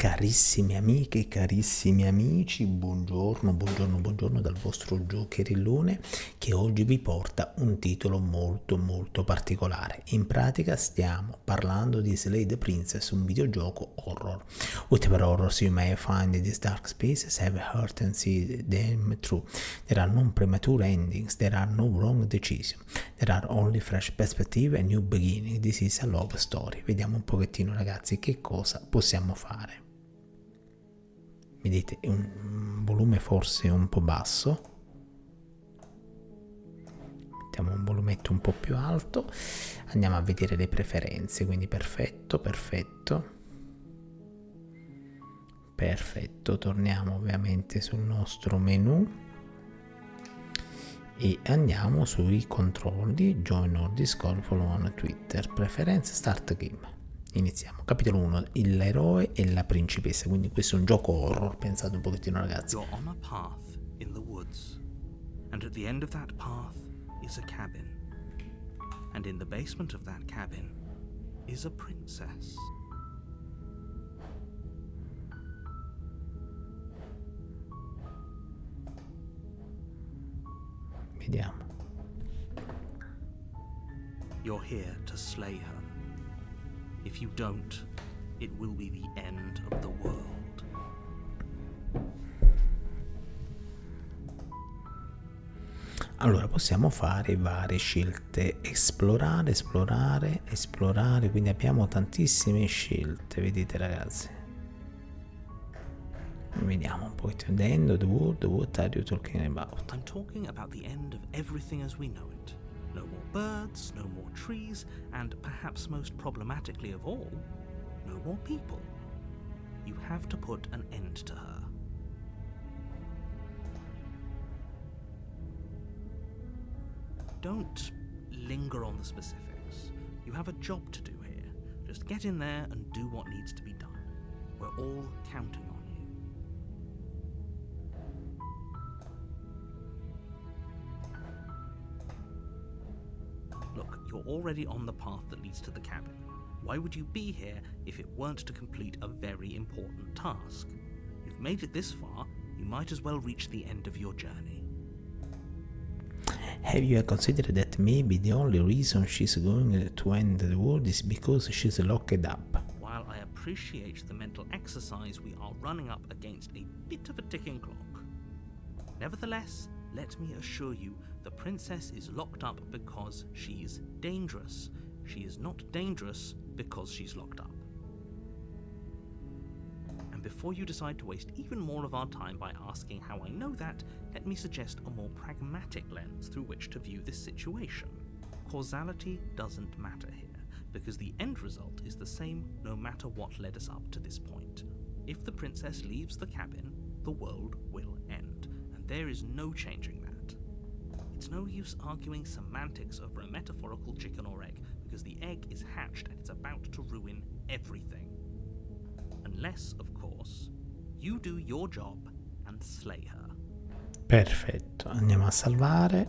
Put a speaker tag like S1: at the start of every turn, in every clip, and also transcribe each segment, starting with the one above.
S1: Carissime amiche e carissimi amici, buongiorno, buongiorno, buongiorno dal vostro giocherellone che oggi vi porta un titolo molto molto particolare. In pratica stiamo parlando di Slay the Princess, un videogioco horror. Whatever horrors you may find in these dark spaces, have heard and see them through. There are no premature endings, there are no wrong decisions, there are only fresh perspective and new beginning. This is a love story. Vediamo un pochettino ragazzi che cosa possiamo fare. Vedete, è un volume forse un po' basso. Mettiamo un volumetto un po' più alto. Andiamo a vedere le preferenze, quindi perfetto, perfetto. Perfetto, torniamo ovviamente sul nostro menu e andiamo sui controlli, join or Discord, follow on Twitter, preferenze, start game. Iniziamo. Capitolo 1, l'eroe e la principessa, quindi questo è un gioco horror, pensate un pochettino ragazzi.
S2: You're on a path in the woods, and at the end of that path is a cabin, and in the basement of that cabin is a princess.
S1: Vediamo.
S2: You're here to slay her. If you don't, it will be the end of the world.
S1: Allora possiamo fare varie scelte, esplorare, esplorare, esplorare, quindi abbiamo tantissime scelte, vedete ragazzi. Vediamo un pochettino. The end of the world, what are you talking about?
S2: I'm talking about the end of everything as we know it. No more birds, no more trees, and perhaps most problematically of all, no more people. You have to put an end to her. Don't linger on the specifics. You have a job to do here. Just get in there and do what needs to be done. We're all counting on you. Look, you're already on the path that leads to the cabin. Why would you be here if it weren't to complete a very important task? You've made it this far, you might as well reach the end of your journey.
S1: Have you considered that maybe the only reason she's going to end the world is because she's locked up?
S2: While I appreciate the mental exercise, we are running up against a bit of a ticking clock. Nevertheless, let me assure you, the princess is locked up because she's dangerous. She is not dangerous because she's locked up. And before you decide to waste even more of our time by asking how I know that, let me suggest a more pragmatic lens through which to view this situation. Causality doesn't matter here, because the end result is the same no matter what led us up to this point. If the princess leaves the cabin, the world will end, and there is no changing that. It's no use arguing semantics over a metaphorical chicken or egg, because the egg is hatched and it's about to ruin everything. Unless, of course, you do your job and slay her.
S1: Perfetto, andiamo a salvare.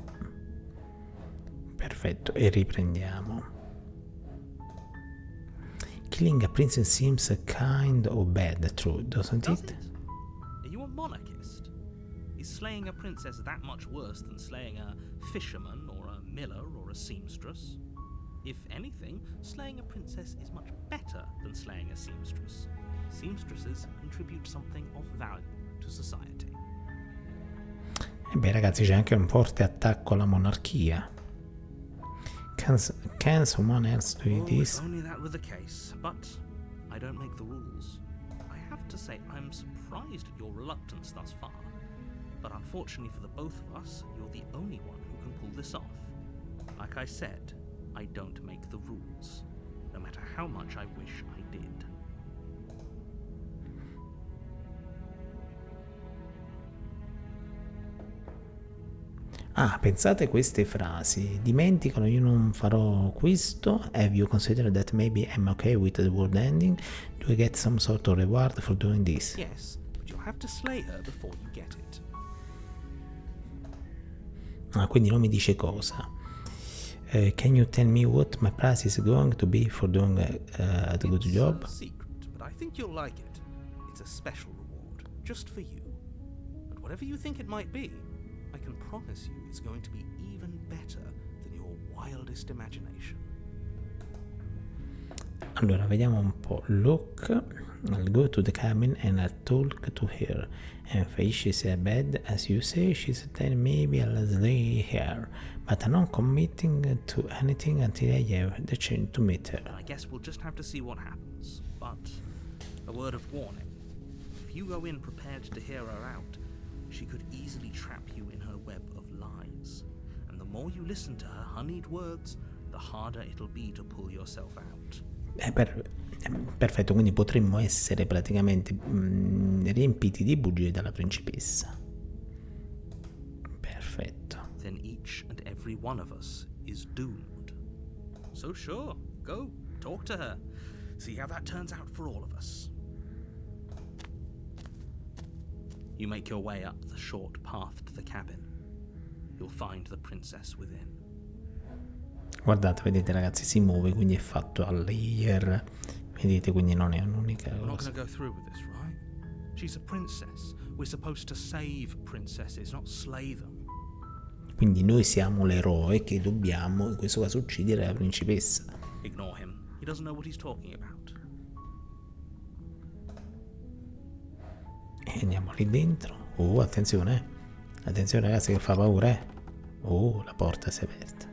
S1: Perfetto, e riprendiamo. Killing a princess seems kind of bad, true, doesn't
S2: Does
S1: it?
S2: it? Are you a monarchist? Is slaying a princess that much worse than slaying a fisherman or a miller or a seamstress? If anything, slaying a princess is much better than slaying a seamstress. Seamstresses contribute something of value to society.
S1: E beh ragazzi, c'è anche un forte attacco alla monarchia. Can someone else do this?
S2: If only that were the case, but I don't make the rules. I have to say, I'm surprised at your reluctance thus far. But unfortunately for the both of us, you're the only one who can pull this off. Like I said, I don't make the rules, no matter how much I wish I did.
S1: Ah, pensate queste frasi. Dimenticano, io non farò questo. Have you considered that maybe I'm okay with the world ending? Do I get some sort of reward for doing this?
S2: Yes, but you'll have to slay her before you get it.
S1: Ah, quindi non mi dice cosa. Can you tell me what my price is going to be for doing a good job?
S2: It's a secret, but I think you'll like it. a special reward, just for you. And whatever you think it might be, I can promise you it's going to be even better than your wildest imagination.
S1: Allora, vediamo un po'. Look, I'll go to the cabin and I'll talk to her. And if she's bad, as you say, she's then maybe I'll stay here. But I'm not committing to anything until I have the chance to meet her.
S2: I guess we'll just have to see what happens. But a word of warning. If you go in prepared to hear her out, she could easily trap you in her web of lies. And the more you listen to her honeyed words, the harder it'll be to pull yourself out.
S1: Perfetto, quindi potremmo essere praticamente riempiti di bugie dalla principessa. Perfetto.
S2: Then each and every one of us is doomed. So sure, go, talk to her. See how that turns out for all of us. You make your way up the short path to the cabin. You'll find the princess within.
S1: Guardate, vedete ragazzi, si muove, quindi è fatto a layer. Vedete, quindi non è un'unica
S2: We're not
S1: cosa.
S2: going to go through with this, right? She's a princess. We're supposed to save princesses, not slay them.
S1: Quindi noi siamo l'eroe che dobbiamo, in questo caso, uccidere la principessa.
S2: Ignore him. He doesn't know what he's talking about.
S1: E andiamo lì dentro. Oh, attenzione. Attenzione ragazzi che fa paura, eh. Oh, la porta si è aperta.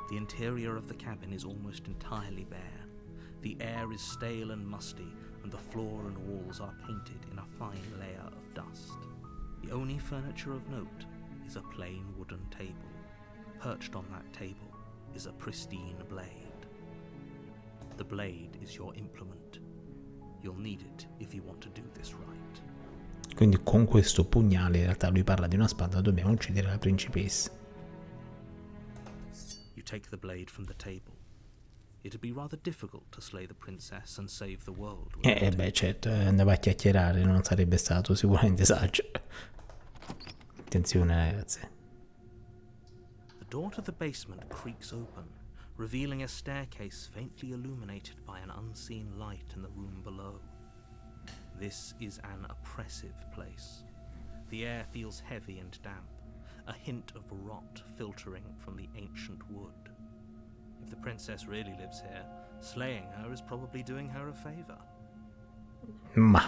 S2: The interior of the cabin is almost entirely bare. The air is stale and musty, and the floor and walls are painted in a fine layer of dust. The only furniture of note is a plain wooden table. Perched on that table is a pristine blade. The blade is your implement. You'll need it if you want to do this right.
S1: Quindi con questo pugnale, in realtà lui parla di una spada, dobbiamo uccidere la principessa.
S2: You take the blade from the table. It'd be rather difficult to slay the princess and save the world.
S1: Beh, certo, andava a chiacchierare, non sarebbe stato sicuramente saggio. Attenzione ragazzi.
S2: The door to the basement creaks open, revealing a staircase faintly illuminated by an unseen light in the room below. This is an oppressive place. The air feels heavy and damp, a hint of rot filtering from the ancient wood. If the princess really lives here, slaying her is probably doing her a favor.
S1: Ma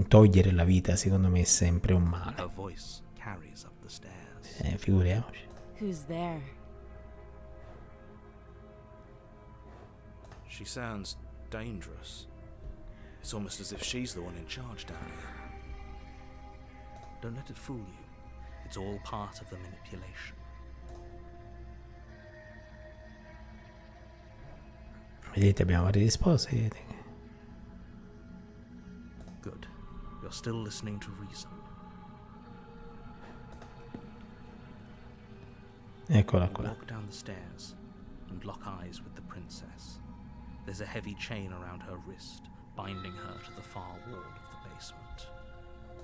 S1: togliere la vita secondo me è sempre un male.
S2: Her voice carries up the stairs.
S1: Figuriamoci.
S3: Who's there?
S2: She sounds dangerous. It's almost as if she's the one in charge down here. Don't let it fool you. It's all part of the manipulation.
S1: Vedete, abbiamo vari risposte, vedete.
S2: Good. You're still listening to reason.
S1: Eccola
S2: You
S1: qua.
S2: walk down the stairs and lock eyes with the princess. There's a heavy chain around her wrist, binding her to the far wall of the basement.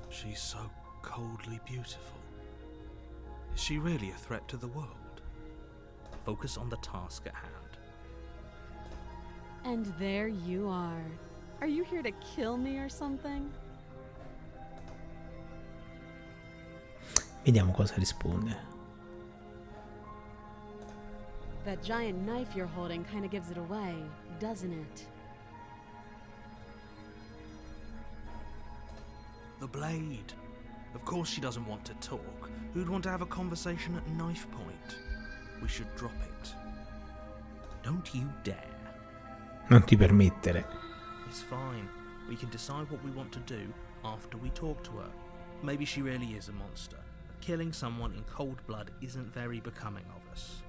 S2: She's so coldly beautiful. Is she really a threat to the world? Focus on the task at hand.
S3: And there you are. Are you here to kill me or something?
S1: Vediamo cosa risponde.
S3: That giant knife you're holding kind of gives it away, doesn't it?
S2: The blade. Of course she doesn't want to talk. Who'd want to have a conversation at knife point? We should drop it. Don't you dare.
S1: Non ti permettere.
S2: It's fine. We can decide what we want to do after we talk to her. Maybe she really is a monster. But killing someone in cold blood isn't very becoming of us.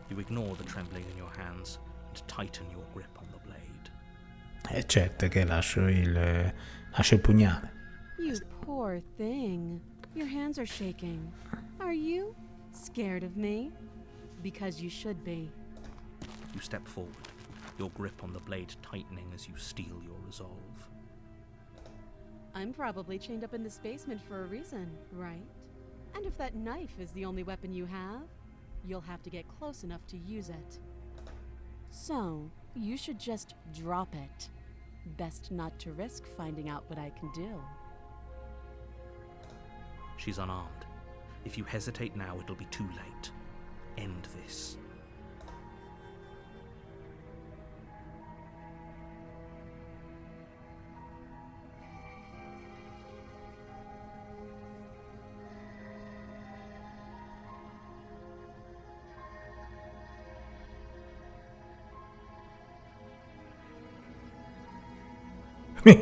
S2: You ignore the trembling in your hands and tighten your grip on the blade.
S1: Certo che lascio il pugnale.
S3: You poor thing. Your hands are shaking. Are you scared of me? Because you should be.
S2: You step forward, your grip on the blade tightening as you steel your resolve.
S3: I'm probably chained up in this basement for a reason, right? And if that knife is the only weapon you have, you'll have to get close enough to use it. So, You should just drop it. Best not to risk finding out what I can do.
S2: She's unarmed. If you hesitate now, it'll be too late. End this.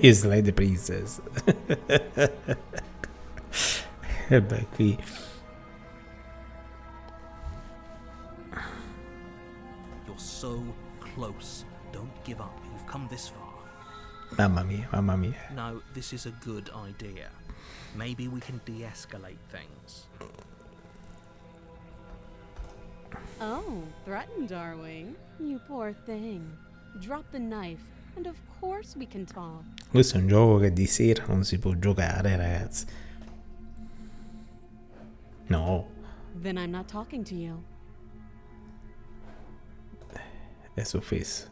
S1: Is like the princess. E beh, qui
S2: You're so close. Don't give up. You've come this far.
S1: mamma mia, mamma mia.
S2: No, this is a good idea. Maybe we can de-escalate things.
S3: Oh, threatened, are we? You poor thing. Drop the knife, and of course we can talk.
S1: Questo è un gioco che di sera non si può giocare, ragazzi. No,
S3: Then I'm not talking to you.
S1: è offeso.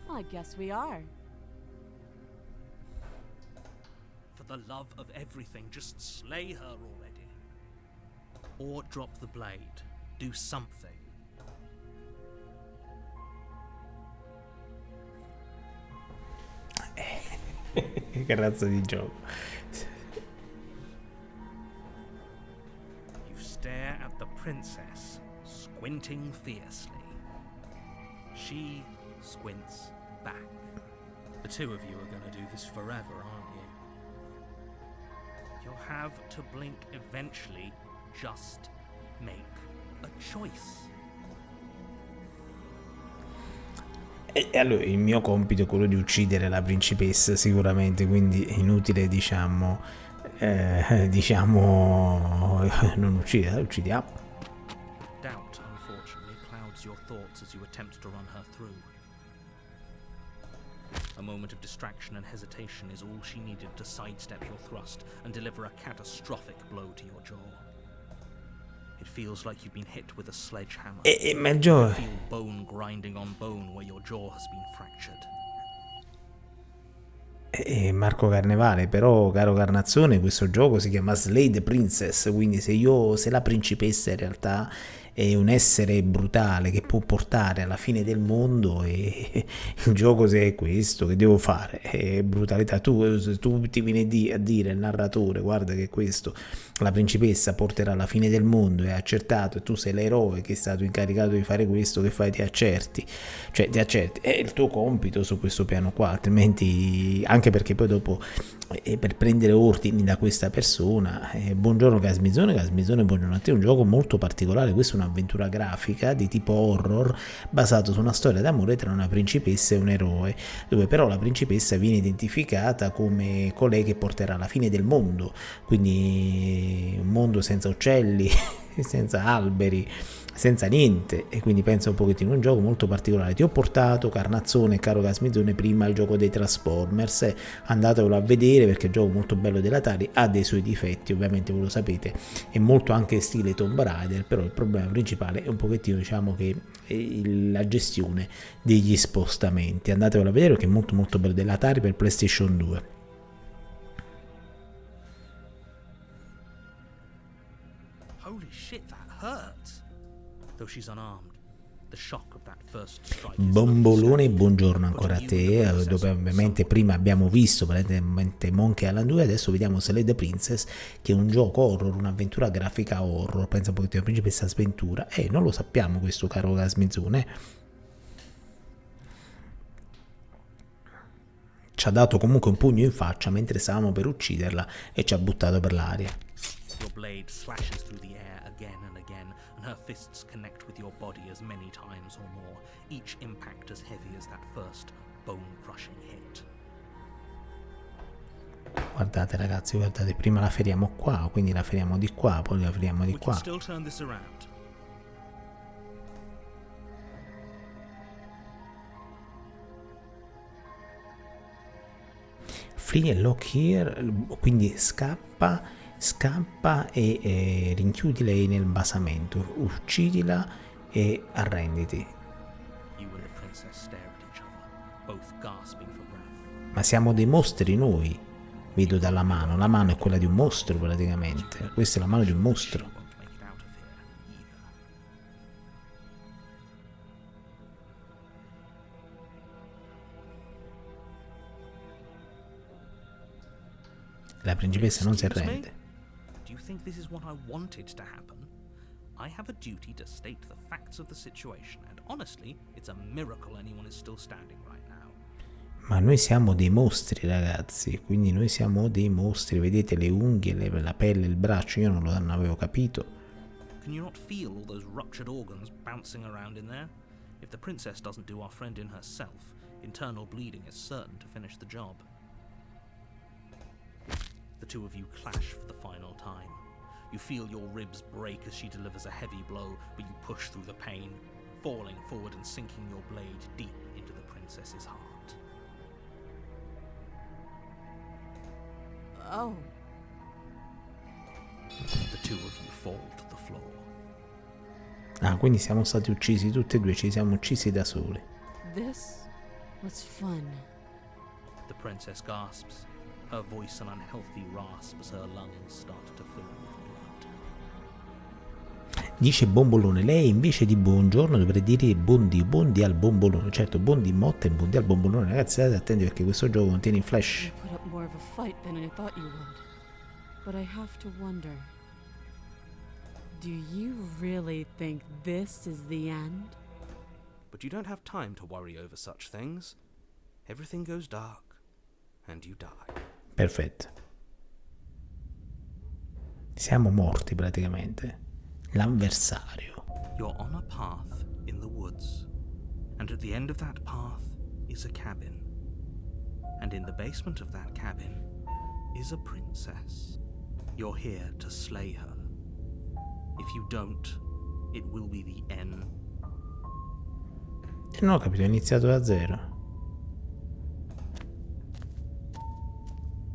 S3: I guess we are.
S2: For the love of everything, just slay her already. Or drop the blade. Do something.
S1: Che razza di gioco.
S2: You stare at the princess, squinting fiercely. She squints back. The two of you are going to do this forever, aren't you? You'll have to blink eventually. Just make a choice.
S1: E allora il mio compito è quello di uccidere la principessa, sicuramente, quindi è inutile, diciamo, non uccidiamo.
S2: Doubt, unfortunately, clouds your thoughts as you attempt to run her through. A moment of distraction and hesitation is all she needed to sidestep your thrust and deliver a catastrophic blow to your jaw. It feels like you've been hit with a sledgehammer.
S1: Ma il gioco...
S2: Feel bone grinding on bone where your jaw has been fractured.
S1: Marco Carnevale, però, caro Carnazzone, questo gioco si chiama Slay the Princess, quindi se la principessa in realtà è un essere brutale che può portare alla fine del mondo, e il gioco, se è questo, che devo fare? È brutalità. Tu ti vieni a dire, il narratore, guarda che questo, la principessa porterà alla fine del mondo, è accertato, e tu sei l'eroe che è stato incaricato di fare questo, che fai? Ti accerti, è il tuo compito su questo piano qua, altrimenti, anche perché poi dopo, per prendere ordini da questa persona, buongiorno Casmizzone, buongiorno a te. È un gioco molto particolare, questa è un'avventura grafica di tipo horror basato su una storia d'amore tra una principessa e un eroe, dove però la principessa viene identificata come colei che porterà alla fine del mondo, quindi un mondo senza uccelli, senza alberi, senza niente, e quindi pensa un pochettino, un gioco molto particolare. Ti ho portato, Carnazzone e caro Casmizzone, prima il gioco dei Transformers, andatevelo a vedere perché è un gioco molto bello dell'Atari, ha dei suoi difetti, ovviamente voi lo sapete, è molto anche stile Tomb Raider, però il problema principale è un pochettino, diciamo, che la gestione degli spostamenti. Andatevelo a vedere perché è molto molto bello, dell'Atari per PlayStation 2.
S2: Holy shit, that hurts. Though she's unarmed, the shock of that first strike is
S1: Bombolone,
S2: overwhelming.
S1: buongiorno ancora a te, dove ovviamente prima abbiamo visto praticamente Monkey Island 2, adesso vediamo Slay the Princess, che è un gioco horror, un'avventura grafica horror, pensa un pochettino, principessa sventura, non lo sappiamo questo, caro Casmizzone. Ci ha dato comunque un pugno in faccia mentre stavamo per ucciderla e ci ha buttato per l'aria.
S2: Your blade slashes through the air again and again, and her fists connect with your body as many times or more, each impact as heavy as that first bone-crushing hit.
S1: Guardate ragazzi, guardate, prima la feriamo qua, quindi la feriamo di qua, poi la feriamo di
S2: We can
S1: qua.
S2: still turn this around.
S1: Flee and lock here, quindi scappa e rinchiudi lei nel basamento, uccidila e arrenditi.
S2: You and the princess stare at each other, both gasping for breath.
S1: Ma siamo dei mostri noi, vedo dalla mano. La mano è quella di un mostro praticamente. Questa è la mano di un mostro.
S2: Won't make it out of here either.
S1: La principessa non si
S2: Excuse me?
S1: arrende.
S2: Do you think this is what I wanted to happen? I have a duty to state the facts of the situation, and honestly, it's a miracle anyone is still standing right now.
S1: Ma noi siamo dei mostri, ragazzi, quindi noi siamo dei mostri. Vedete le unghie, la pelle, il braccio, io non avevo capito.
S2: Can you not feel all those ruptured organs bouncing around in there? If the princess doesn't do our friend in herself, internal bleeding is certain to finish the job. The two of you clash for the final time. You feel your ribs break as she delivers a heavy blow, but you push through the pain, falling forward and sinking your blade deep into the princess's heart.
S3: Oh.
S2: The two of you fall to the floor.
S1: Ah, quindi siamo stati uccisi tutti e due, ci siamo uccisi da soli.
S3: This was fun.
S2: The princess gasps, her voice an unhealthy rasp as her lungs start to fill with blood.
S1: Dice Bombolone, lei invece di buongiorno dovrebbe dire buondì al bombolone. Certo, buondì motta e buondì al bombolone. Ragazzi, state attenti perché questo gioco contiene i flash.
S3: You put up more of a fight than I thought you would. But I have to wonder. Do you really think this is the end?
S2: But you don't have time to worry over such things. Everything goes dark, and you die.
S1: Perfetto. Siamo morti praticamente. L'avversario.
S2: You're on a path in the woods, and at the end of that path is a cabin. And in the basement of that cabin is a princess. You're here to slay her. If you don't, it will be the end.
S1: Non ho capito, è iniziato da zero.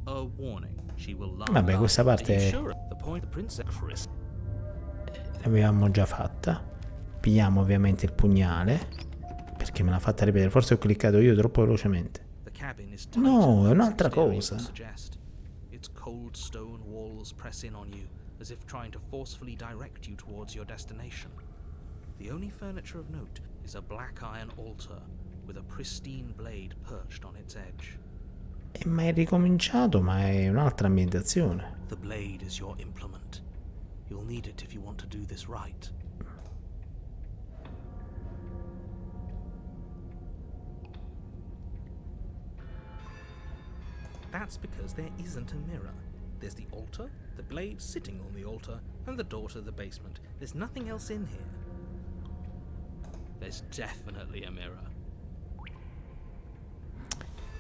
S2: A warning. She will lie.
S1: Vabbè, questa parte
S2: Are you sure? The point the princess Chris.
S1: l'avevamo già fatta. Pigliamo ovviamente il pugnale, perché me l'ha fatta ripetere. Forse ho cliccato io troppo velocemente.
S2: The cabin is
S1: No, è un'altra cosa.
S2: Its cold stone walls press in on you, as if trying to forcefully direct you towards your destination. The only furniture of note is a black iron altar with a pristine blade perched on its edge.
S1: Ma è ricominciato, ma è un'altra ambientazione.
S2: The blade is your implement. You'll need it if you want to do this right. That's because there isn't a mirror. There's the altar, the blade sitting on the altar, and the door to the basement. There's nothing else in here. There's definitely a mirror.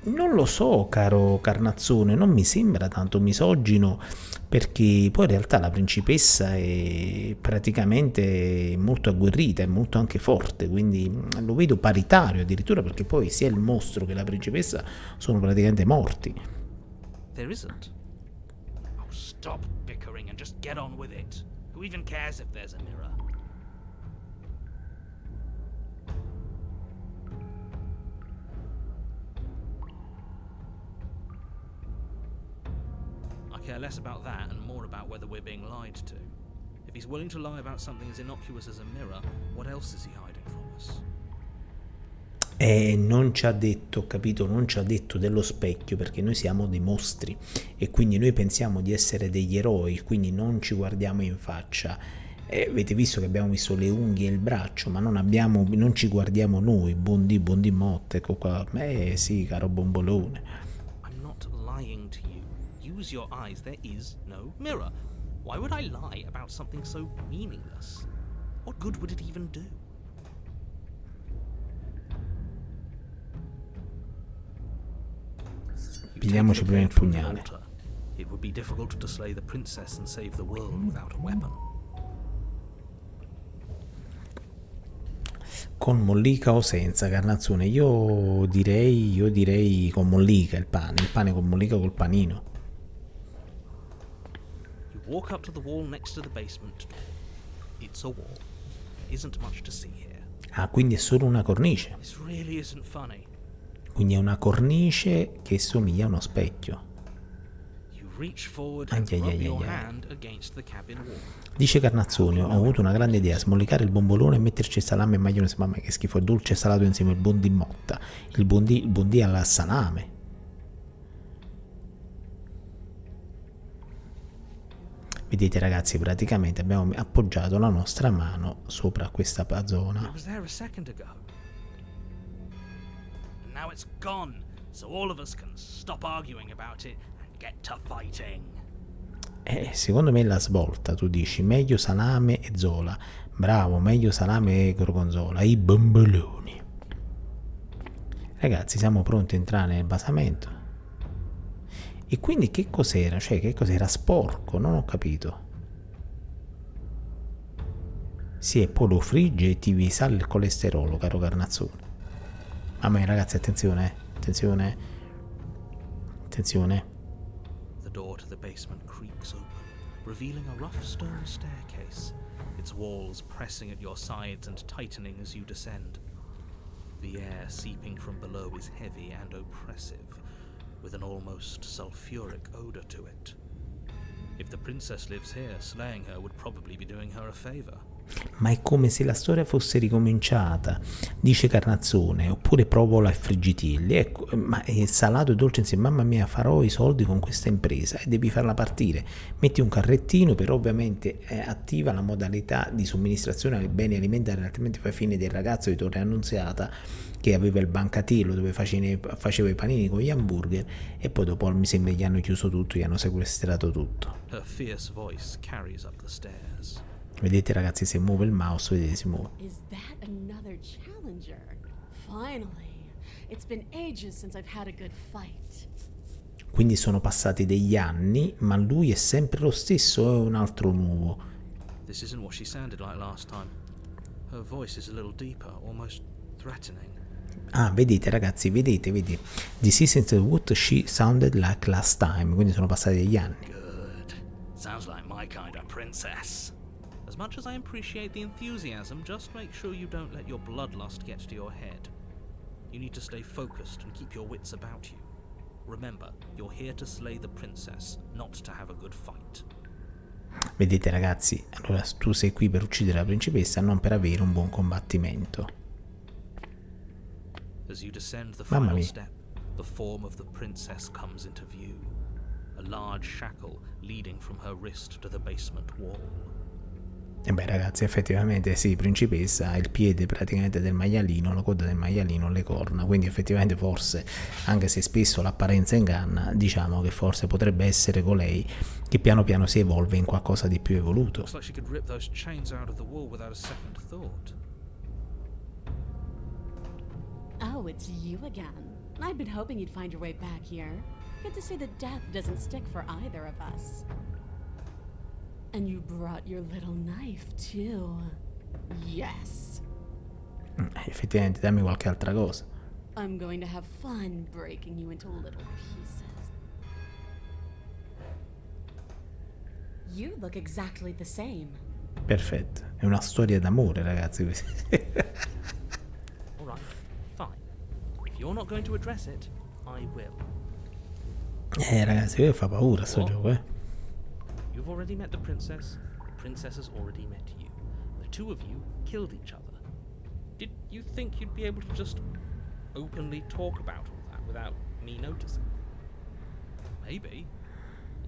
S1: Non lo so, caro Carnazzone, non mi sembra tanto misogino, perché poi in realtà la principessa è praticamente molto agguerrita, è molto anche forte, quindi lo vedo paritario addirittura, perché poi sia il mostro che la principessa sono praticamente morti.
S2: There isn't. Oh, stop bickering and just get on with it. Who even cares if there's a mirror? I care less about that and more about whether we're being lied to. If he's willing to lie about something as innocuous as a mirror, what else is he hiding from us?
S1: E non ci ha detto, capito? Non ci ha detto dello specchio, perché noi siamo dei mostri e quindi noi pensiamo di essere degli eroi, quindi non ci guardiamo in faccia. Avete visto che abbiamo visto le unghie e il braccio, ma non ci guardiamo noi. Buondì motte, ecco qua. Sì, caro Bombolone.
S2: I'm not lying to you. Use your eyes. There is no mirror. Why would I lie about something so meaningless? What good would it even do?
S1: Pigliamoci prima il pugnale.
S2: It would be difficult to slay the princess and save the world without a weapon.
S1: Con mollica o senza, Carnazzone? Io direi con mollica il pane con mollica col panino.
S2: You walk up to the wall next to the basement door. It's a wall. isn't much to see here.
S1: Ah, quindi è solo una cornice.
S2: This really isn't funny.
S1: Quindi è una cornice che somiglia a uno specchio.
S2: You reach forward and rub your hand against the cabin wall.
S1: Dice Carnazzone, ho avuto una grande idea, smollicare il bombolone e metterci salame e maionese. Mamma che schifo, dolce e salato insieme, il bondi motta. Il bondi alla salame. Vedete ragazzi, praticamente abbiamo appoggiato la nostra mano sopra questa zona.
S2: It was there a second ago. And now it's gone, so all of us can stop arguing about it and get to fighting.
S1: Secondo me è la svolta, tu dici meglio salame e zola. Bravo, meglio salame e gorgonzola, i bomboloni. Ragazzi, siamo pronti a entrare nel basamento. E quindi che cos'era? Cioè, che cos'era? Sporco? Non ho capito. Sì, e poi lo frigge e ti sale il colesterolo, caro Carnazzone. Mamma mia, ragazzi, attenzione, attenzione. Attenzione.
S2: The door to the basement creaks open, revealing a rough stone staircase, its walls pressing at your sides and tightening as you descend. The air seeping from below is heavy and oppressive, with an almost sulfuric odor to it. If the princess lives here, slaying her would probably be doing her a favor.
S1: Ma è come se la storia fosse ricominciata, dice Carnazzone, oppure provola e friggitelli. Ecco, ma è salato e dolce insieme. Mamma mia, farò i soldi con questa impresa e devi farla partire. Metti un carrettino, però ovviamente attiva la modalità di somministrazione ai beni alimentari, altrimenti fai fine del ragazzo di Torre Annunziata che aveva il bancatello dove faceva i panini con gli hamburger e poi dopo mi sembra gli hanno chiuso tutto, gli hanno sequestrato tutto.
S2: Her fierce voice carries up the stairs.
S1: Vedete ragazzi, se muove il mouse, vedete, si muove.
S3: Is that another challenger? Finally. It's been ages since I've had a good fight.
S1: Quindi sono passati degli anni, ma lui è sempre lo stesso o è un altro nuovo?
S2: This isn't what she sounded like last time. Her voice is a little deeper, almost threatening.
S1: Ah, vedete ragazzi, vedete. This isn't what she sounded like last time. Quindi sono passati degli anni.
S2: Good. Sounds like my kind of princess. As much as I appreciate the enthusiasm, just make sure you don't let your bloodlust get to your head. You need to stay focused and keep your wits about you. Remember, you're here to slay the princess, not to have a good fight.
S1: Vedete ragazzi, allora tu sei qui per uccidere la principessa, non per avere un buon combattimento.
S2: As you descend the
S1: Mamma
S2: final
S1: mia.
S2: step, the form of the princess comes into view. A large shackle leading from her wrist to the basement wall.
S1: E beh ragazzi, effettivamente sì, principessa ha il piede praticamente del maialino, la coda del maialino, le corna, quindi effettivamente forse, anche se spesso l'apparenza inganna, diciamo che forse potrebbe essere colei che piano piano si evolve in qualcosa di più evoluto.
S2: Looks like she could rip those chains out of the wall without a second thought.
S3: Oh, it's you again. I've been hoping you'd find your way back here. Good to see that death doesn't stick for either of us. And you brought your little knife, too. Yes.
S1: Effettivamente, dammi qualche altra cosa.
S3: I'm going to have fun breaking you into little pieces. You look exactly the same.
S1: Perfetto, è una storia d'amore ragazzi.
S2: Alright, fine. If you're not going to address it, I will.
S1: Ragazzi, fa paura sto gioco,
S2: You've already met the princess has already met you. The two of you killed each other. Did you think you'd be able to just openly talk about all that without me noticing? Maybe.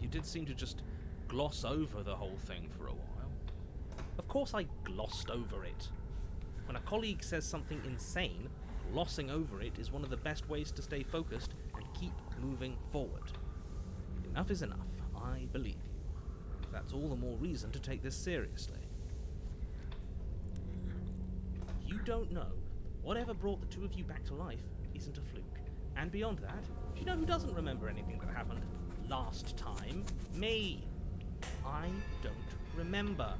S2: You did seem to just gloss over the whole thing for a while. Of course I glossed over it. When a colleague says something insane, glossing over it is one of the best ways to stay focused and keep moving forward. Enough is enough. I believe you. That's all the more reason to take this seriously. You don't know. Whatever brought the two of you back to life isn't a fluke. And beyond that, do you know who doesn't remember anything that happened last time? Me. I don't remember.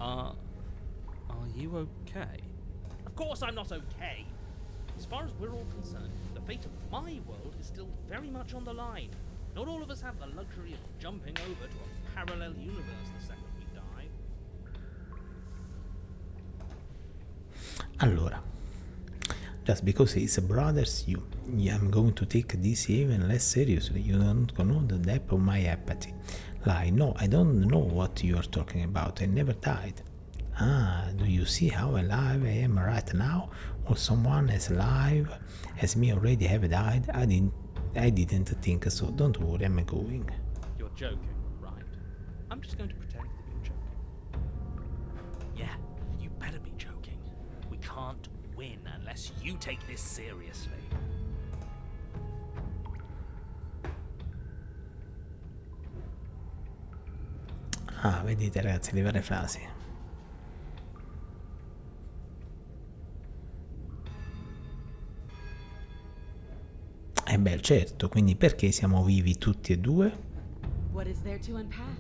S2: Are you okay? Of course I'm not okay. As far as we're all concerned, the fate of my world is still very much on the line. Not all of us have the luxury of jumping over to a parallel universe the second we die.
S1: Allora, just because it's bothers you, I'm going to take this even less seriously. You don't know the depth of my apathy. Lie, no, I don't know what you are talking about. I never died. Ah, do you see how alive I am right now? Or someone as alive as me already have died? I didn't think so. Don't worry, I'm going.
S2: You're joking, right? I'm just going to pretend that you're joking. Yeah, you better be joking. We can't win unless you take this seriously.
S1: Ah, vedete ragazzi, le varie frasi. Beh, certo, quindi perché siamo vivi tutti e due?
S3: What is there to unpack?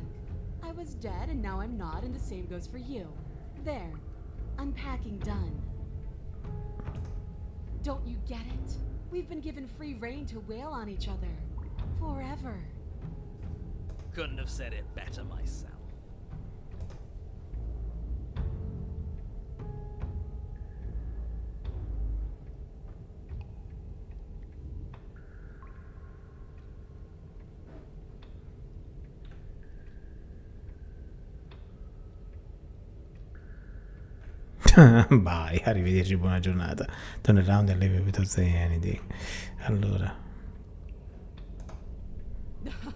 S3: I was dead and now I'm not, and the same goes for you. There. Unpacking done. Don't you get it? We've been given free rein to wail on each other. Forever.
S2: Couldn't have said it better myself.
S1: Bye, arrivederci, buona giornata. Turn around and leave without saying anything. Allora.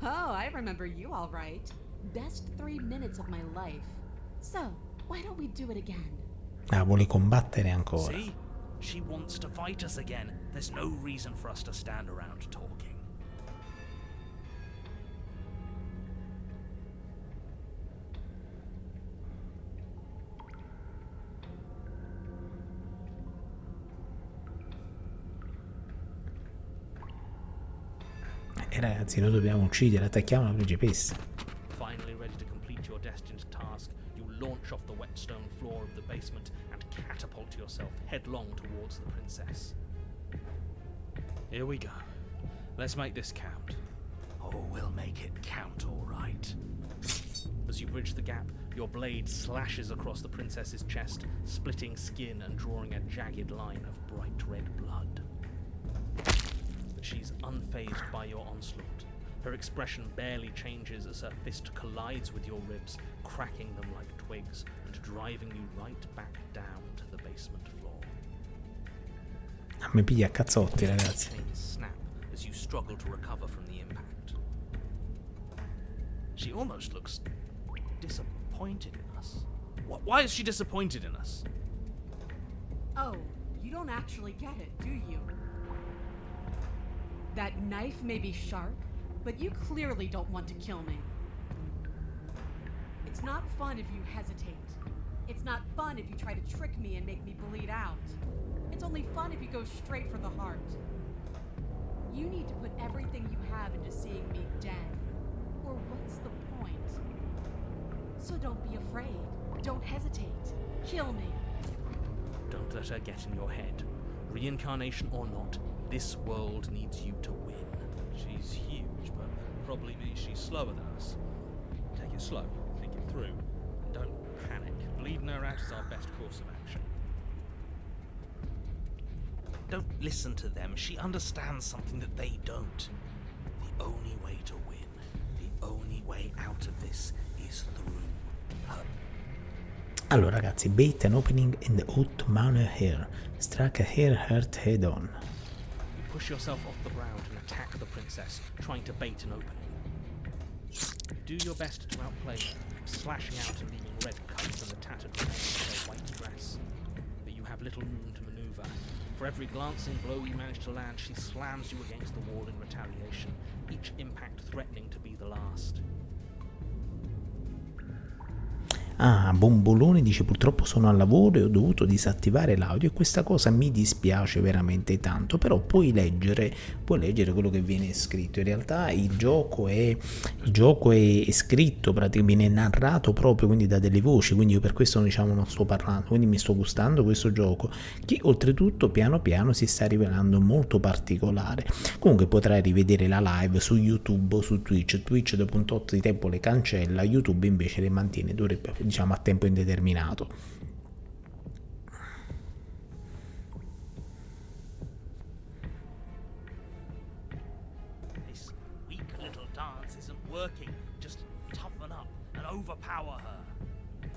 S3: Oh, I remember you all right. Best 3 minutes of my life. So, why don't we do it again?
S1: Ah, vuole combattere ancora.
S2: See? She wants to fight us again. There's no reason for us to stand around talking.
S1: E ragazzi, noi dobbiamo uccidere, attacchiamo la principessa.
S2: Finally ready to complete your destined task, you launch off the wet stone floor of the basement and catapult yourself headlong towards the princess. Here we go. Let's make this count. Oh, we'll make it count, all right. As you bridge the gap, your blade slashes across the princess's chest, splitting skin and drawing a jagged line of bright red blood. But she's unfazed by your onslaught. Her expression barely changes as her fist collides with your ribs, cracking them like twigs and driving you right back down to the basement floor.
S1: A me piglia a cazzotti, ragazzi.
S2: Chains snap as you struggle to recover from the impact. She almost looks disappointed in us. Why is she disappointed in us?
S3: Oh, you don't actually get it, do you? That knife may be sharp, but you clearly don't want to kill me. It's not fun if you hesitate. It's not fun if you try to trick me and make me bleed out. It's only fun if you go straight for the heart. You need to put everything you have into seeing me dead. Or what's the point? So don't be afraid. Don't hesitate. Kill me.
S2: Don't let her get in your head. Reincarnation or not, this world needs you to win. She's huge, but probably means she's slower than us. Take it slow, think it through, and don't panic. Bleeding her out is our best course of action. Don't listen to them. She understands something that they don't. The only way to win, the only way out of this is through her.
S1: Allora ragazzi, bait an opening in the haute manner here. Strike a hair hurt head on.
S2: You push yourself off the ground and attack the princess, trying to bait an opening. You do your best to outplay her, slashing out and leaving red cuts and the tattered remains of her white dress. But you have little room to maneuver. For every glancing blow you manage to land, she slams you against the wall in retaliation, each impact threatening to be the last.
S1: Ah, Bombolone dice purtroppo sono al lavoro e ho dovuto disattivare l'audio e questa cosa mi dispiace veramente tanto, però puoi leggere quello che viene scritto. In realtà il gioco è scritto, praticamente viene narrato proprio, quindi da delle voci, quindi io per questo diciamo non sto parlando, quindi mi sto gustando questo gioco che oltretutto piano piano si sta rivelando molto particolare. Comunque potrai rivedere la live su YouTube o su Twitch dopo un tot di tempo le cancella, YouTube invece le mantiene, dovrebbe diciamo a tempo indeterminato.
S2: dance isn't working. Just toughen up and overpower her.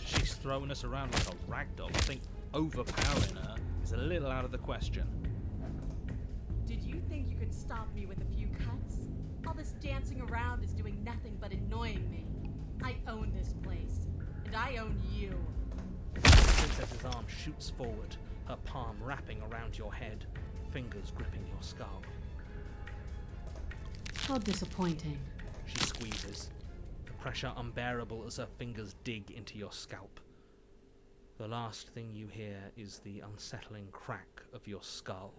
S2: She's throwing us around like a ragdoll. I think overpowering her is a little out of the question.
S3: Did you think you could stop me with a few cuts? All this dancing around is doing nothing but annoying me. I own this place, and I own you.
S2: The princess's arm shoots forward, her palm wrapping around your head, fingers gripping your skull.
S3: How disappointing.
S2: She squeezes, the pressure unbearable as her fingers dig into your scalp. The last thing you hear is the unsettling crack of your skull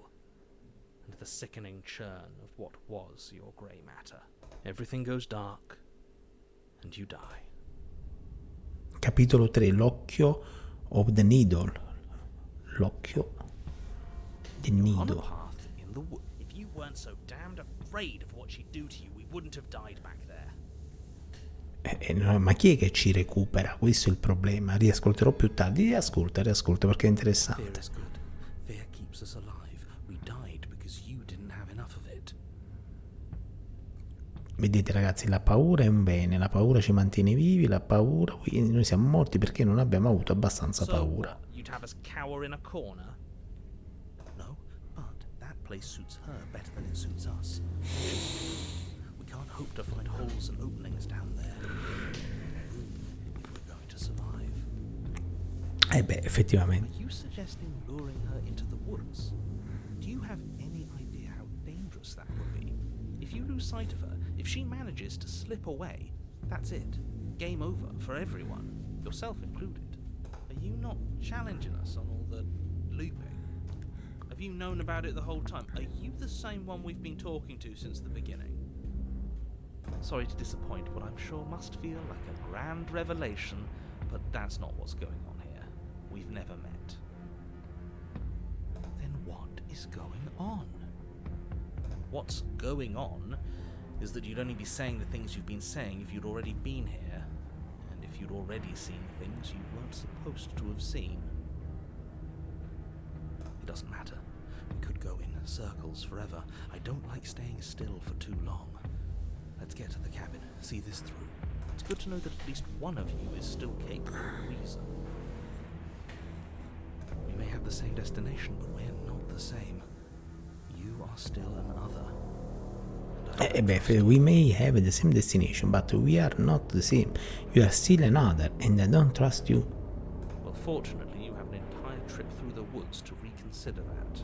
S2: and the sickening churn of what was your grey matter. Everything goes dark, and you die.
S1: Capitolo 3, l'occhio of the needle. L'occhio del
S2: On a
S1: nido.
S2: path in the wood. If you weren't so damned afraid of what she'd do to you, we wouldn't have died back there.
S1: No, ma chi è che ci recupera? Questo è il problema. Riascolterò più tardi. Riascolta perché è
S2: Fear
S1: interessante.
S2: is good. Fear keeps us alive. We died because you didn't have enough of it.
S1: Vedete ragazzi, la paura è un bene, la paura ci mantiene vivi, la paura, noi siamo morti perché non abbiamo avuto abbastanza paura.
S2: What, you'd have us cower in a corner? No, but that place suits her better than it suits us. We can't hope to find holes and openings down there. If we're going to survive.
S1: Beh, effettivamente.
S2: Are you suggesting luring her into the woods? Do you have any idea how dangerous that would be? If you lose sight of her, if she manages to slip away, that's it. Game over for everyone, yourself included. Are you not challenging us on all the looping? Have you known about it the whole time? Are you the same one we've been talking to since the beginning? Sorry to disappoint what I'm sure must feel like a grand revelation, but that's not what's going on here. We've never met. Then what is going on? What's going on is that you'd only be saying the things you've been saying if you'd already been here, and if you'd already seen things you weren't supposed to have seen. It doesn't matter. We could go in circles forever. I don't like staying still for too long. Let's get to the cabin, see this through. It's good to know that at least one of you is still capable of reason. We may have the same destination, but we're not the same. You are still another.
S1: We may have the same destination, but we are not the same. You are still another, and I don't trust you.
S2: Well, fortunately, you have an entire trip through the woods to reconsider that.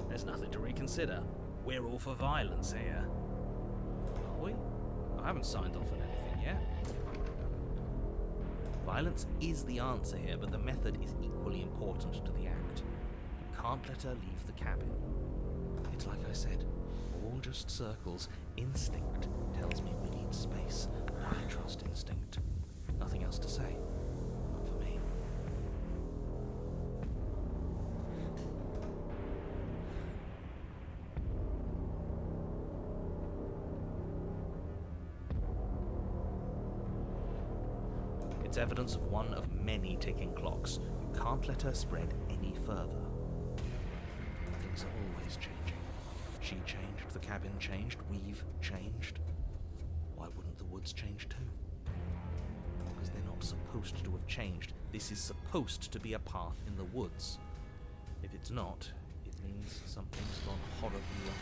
S2: There's nothing to reconsider. We're all for violence here. Are we? I haven't signed off on anything yet. Violence is the answer here, but the method is equally important to the act. You can't let her leave the cabin. It's like I said, all just circles. Instinct tells me we need space. I trust instinct. Nothing else to say. Not for me. It's evidence of one of many ticking clocks. You can't let her spread any further. Things are always changing. She changed, the cabin changed, we've changed. Why wouldn't the woods change too? Because they're not supposed to have changed. This is supposed to be a path in the woods. If it's not, it means something's gone horribly wrong.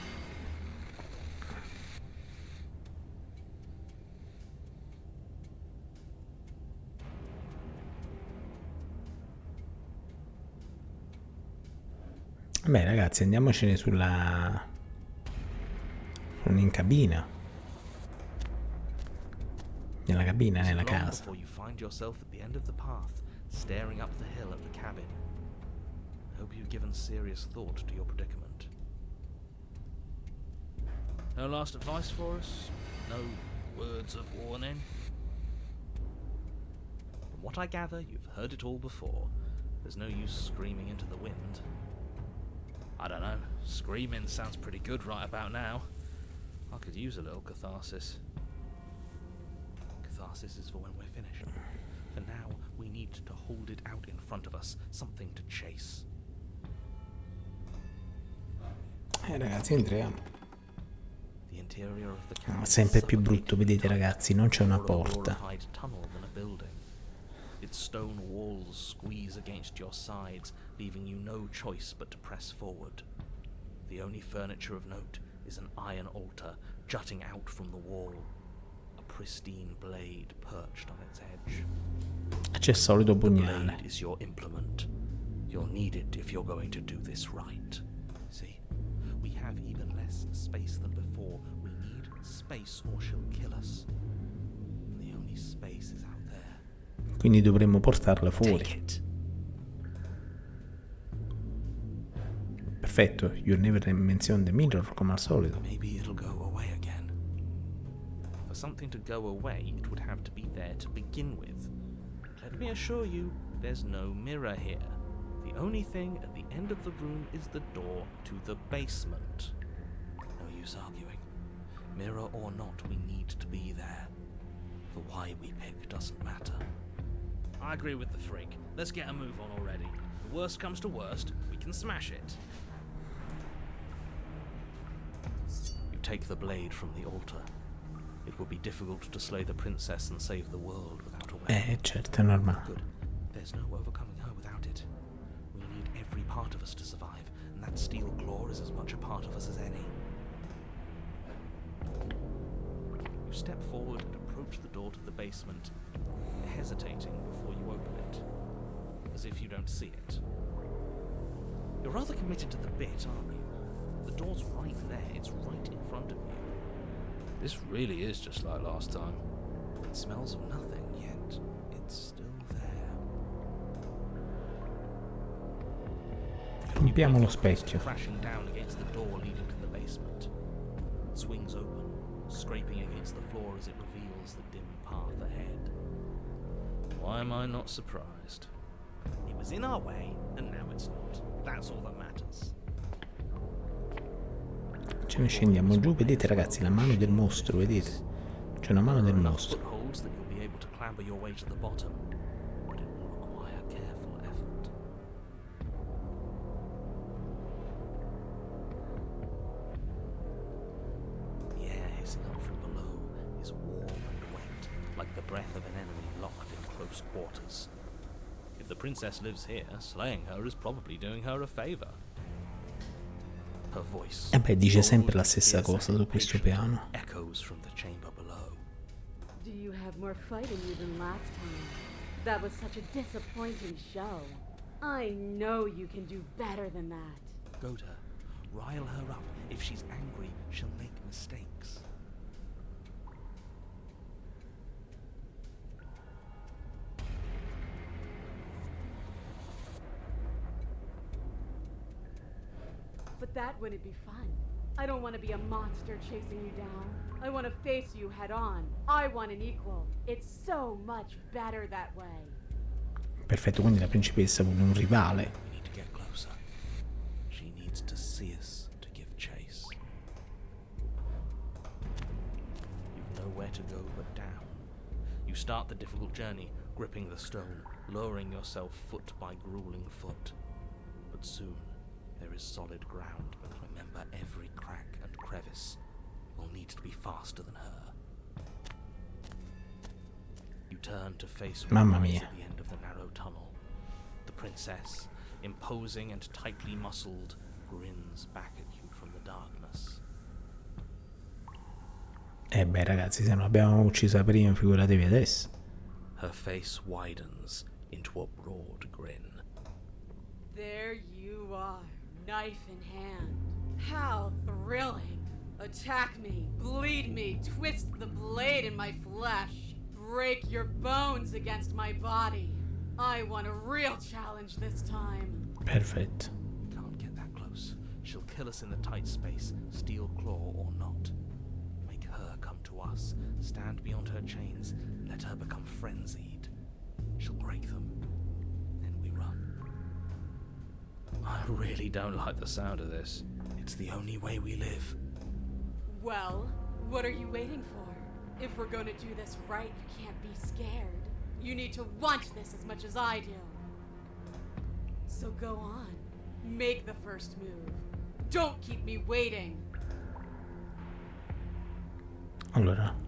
S1: Beh ragazzi, andiamocene in cabina. Nella cabina, nella
S2: Long
S1: casa.
S2: before you find yourself at the end of the path, staring up the hill at the cabin. I hope you've given serious thought to your predicament. No last advice for us? No words of warning? From what I gather, you've heard it all before. There's no use screaming into the wind. I don't know, screaming sounds pretty good right about now. I could use a little catharsis. Catharsis is for when we're finished. For now, we need to hold it out in front of us, something to chase.
S1: Ragazzi, entriamo.
S2: The interior of the camp
S1: Sempre
S2: is
S1: più brutto, vedete ragazzi, non c'è una
S2: more of a
S1: porta.
S2: glorified tunnel than a building. Its stone walls squeeze against your sides, leaving you no choice but to press forward. The only furniture of note is an iron altar jutting out from the wall, a pristine blade perched on its edge.
S1: C'è il solito
S2: The
S1: pugnale.
S2: blade is your implement. You'll need it if you're going to do this right. See, we have even less space than before. We need space or she'll kill us. And the only space is out there.
S1: Quindi dovremmo portarla
S2: Take
S1: fuori.
S2: it.
S1: Perfetto, you never mention the mirror, come al solito.
S2: Maybe it'll go away again. For something to go away, it would have to be there to begin with. Let me assure you, there's no mirror here. The only thing at the end of the room is the door to the basement. No use arguing. Mirror or not, we need to be there. The why we pick doesn't matter. I agree with the freak. Let's get a move on already. The worst comes to worst, we can smash it. You take the blade from the altar. It will be difficult to slay the princess and save the world without a weapon.
S1: Certo, è normale.
S2: Good. There's no overcoming her without it. We need every part of us to survive, and that steel claw is as much a part of us as any. You step forward and approach the door to the basement, hesitating before you open it, as if you don't see it. You're rather committed to the bit, aren't you? The door's right there. It's right in front of you. This really is just like last time. It smells of nothing, yet it's still there.
S1: Rompiamo lo specchio.
S2: Crashing down against the door leading to the basement. It swings open, scraping against the floor as it reveals the dim path ahead. Why am I not surprised? It was in our way, and now it's not. That's all that matters.
S1: Noi scendiamo giù, vedete ragazzi, la mano del mostro, vedete? C'è una mano del mostro.
S2: Footholds that you'll be able to clamber your way to the bottom, but it will require careful effort. The air hissing up from below is warm and wet, like the breath of an enemy locked in close quarters. If the princess lives here, slaying her is probably doing her a favor. Her voice,
S1: E beh, dice sempre la stessa cosa su questo piano.
S2: echoes from the chamber below.
S3: Do you have more fight in you than last time? That was such a disappointing show. I know you can do better than that.
S2: Go to her. Rile her up. If she's angry, she'll make mistakes.
S3: But that wouldn't be fun. I don't want to be a monster chasing you down. I want to face you head on. I want an equal. It's so much better that way.
S1: Perfetto, quindi la principessa vuole un rivale.
S2: We need to get closer. She needs to see us to give chase. You've nowhere to go but down. You start the difficult journey, gripping the stone, lowering yourself foot by grueling foot. But soon, there is solid ground, but remember every crack and crevice. You'll need to be faster than her. You turn to face
S1: Mamma
S2: what lies
S1: mia.
S2: at the end of the narrow tunnel. The princess, imposing and tightly muscled, grins back at you from the darkness.
S1: Eh beh ragazzi, se non l'abbiamo uccisa prima, figuratevi adesso.
S2: Her face widens into a broad grin.
S3: There you are, knife in hand. How thrilling! Attack me, bleed me, twist the blade in my flesh. Break your bones against my body. I want a real challenge this time.
S1: Perfetto.
S2: Can't get that close. She'll kill us in the tight space, steel claw or not. Make her come to us, stand beyond her chains, let her become frenzied. She'll break them, then we run. I really don't like the sound of this. It's the only way we live.
S3: Well, what are you waiting for? If we're gonna do this right, you can't be scared. You need to want this as much as I do. So go on. Make the first move. Don't keep me waiting.
S1: Allora.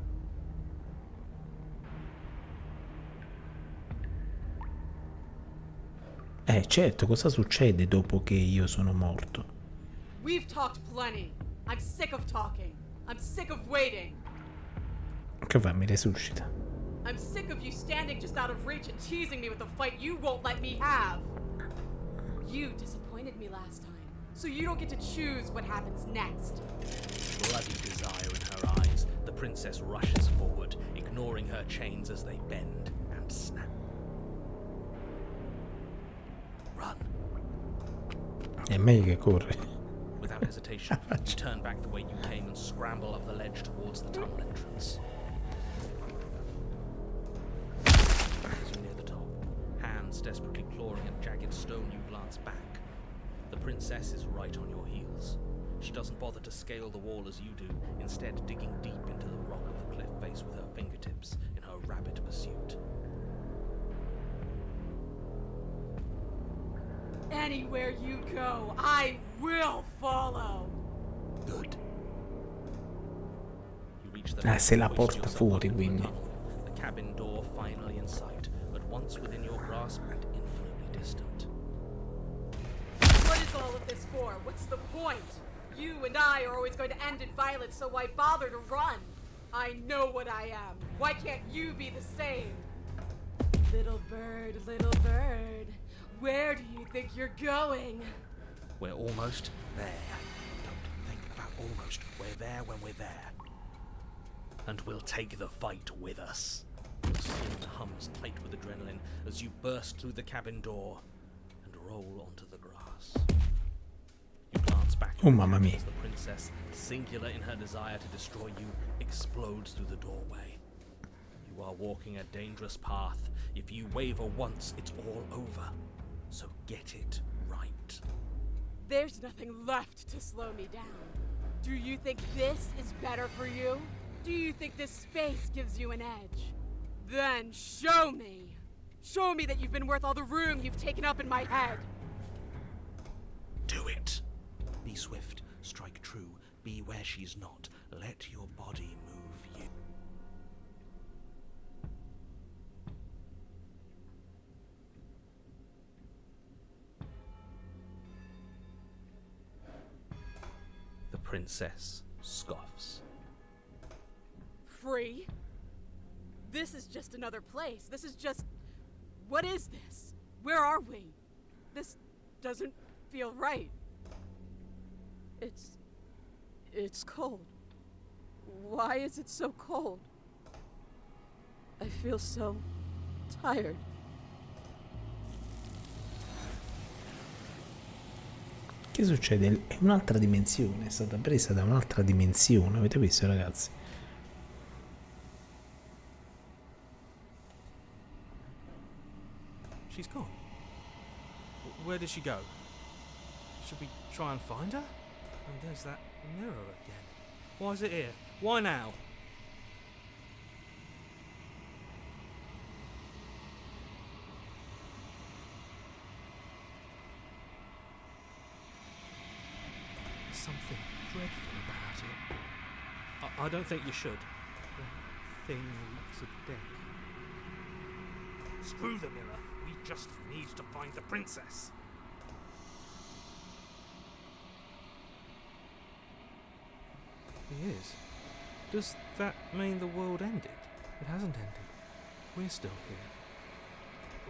S1: Certo, cosa succede dopo che io sono morto?
S3: We've talked plenty. I'm sick of talking. I'm sick of waiting.
S1: Che fa? Mi resuscita.
S3: I'm sick of you standing just out of reach and teasing me with a fight you won't let me have. You disappointed me last time, so you don't get to choose what happens next.
S2: Bloody desire in her eyes, the princess rushes forward, ignoring her chains as they bend and snap. Run.
S1: È meglio che corre.
S2: Without hesitation, you turn back the way you came and scramble up the ledge towards the tunnel entrance. As you near the top, hands desperately clawing at jagged stone, you glance back. The princess is right on your heels. She doesn't bother to scale the wall as you do, instead digging deep into the rock of the cliff face with her fingertips in her rapid pursuit.
S3: Anywhere you go, I will follow.
S2: Good. You reach the
S1: Se la
S2: hoist
S1: porta
S2: yourself
S1: fuori,
S2: up into the
S1: quindi.
S2: tunnel, the cabin door finally in sight, but once within your grasp and infinitely distant.
S3: What is all of this for? What's the point? You and I are always going to end in violence, so why bother to run? I know what I am. Why can't you be the same? Little bird, where do you think you're going?
S2: We're almost there. Don't think about almost. We're there when we're there. And we'll take the fight with us. Your skin hums tight with adrenaline as you burst through the cabin door and roll onto the grass. You glance back
S1: Oh, mamma mia.
S2: as the princess, singular in her desire to destroy you, explodes through the doorway. You are walking a dangerous path. If you waver once, it's all over. So get it right.
S3: There's nothing left to slow me down. Do you think this is better for you? Do you think this space gives you an edge? Then show me. Show me that you've been worth all the room you've taken up in my head.
S2: Do it. Be swift, strike true, be where she's not. Let your body move you. The princess scoffs.
S3: Free? This is just another place. This is just... What is this? Where are we? This doesn't feel right. It's cold. Why is it so cold? I feel so tired.
S1: Che succede? È un'altra dimensione, è stata presa da un'altra dimensione, avete visto, ragazzi?
S2: She's gone. Where did she go? Should we try and find her? And there's that mirror again. Why is it here? Why now? There's something dreadful about it. I don't think you should. The thing reeks of death. Screw the mirror. We just need to find the princess. He is. Does that mean the world ended? It hasn't ended. We're still here.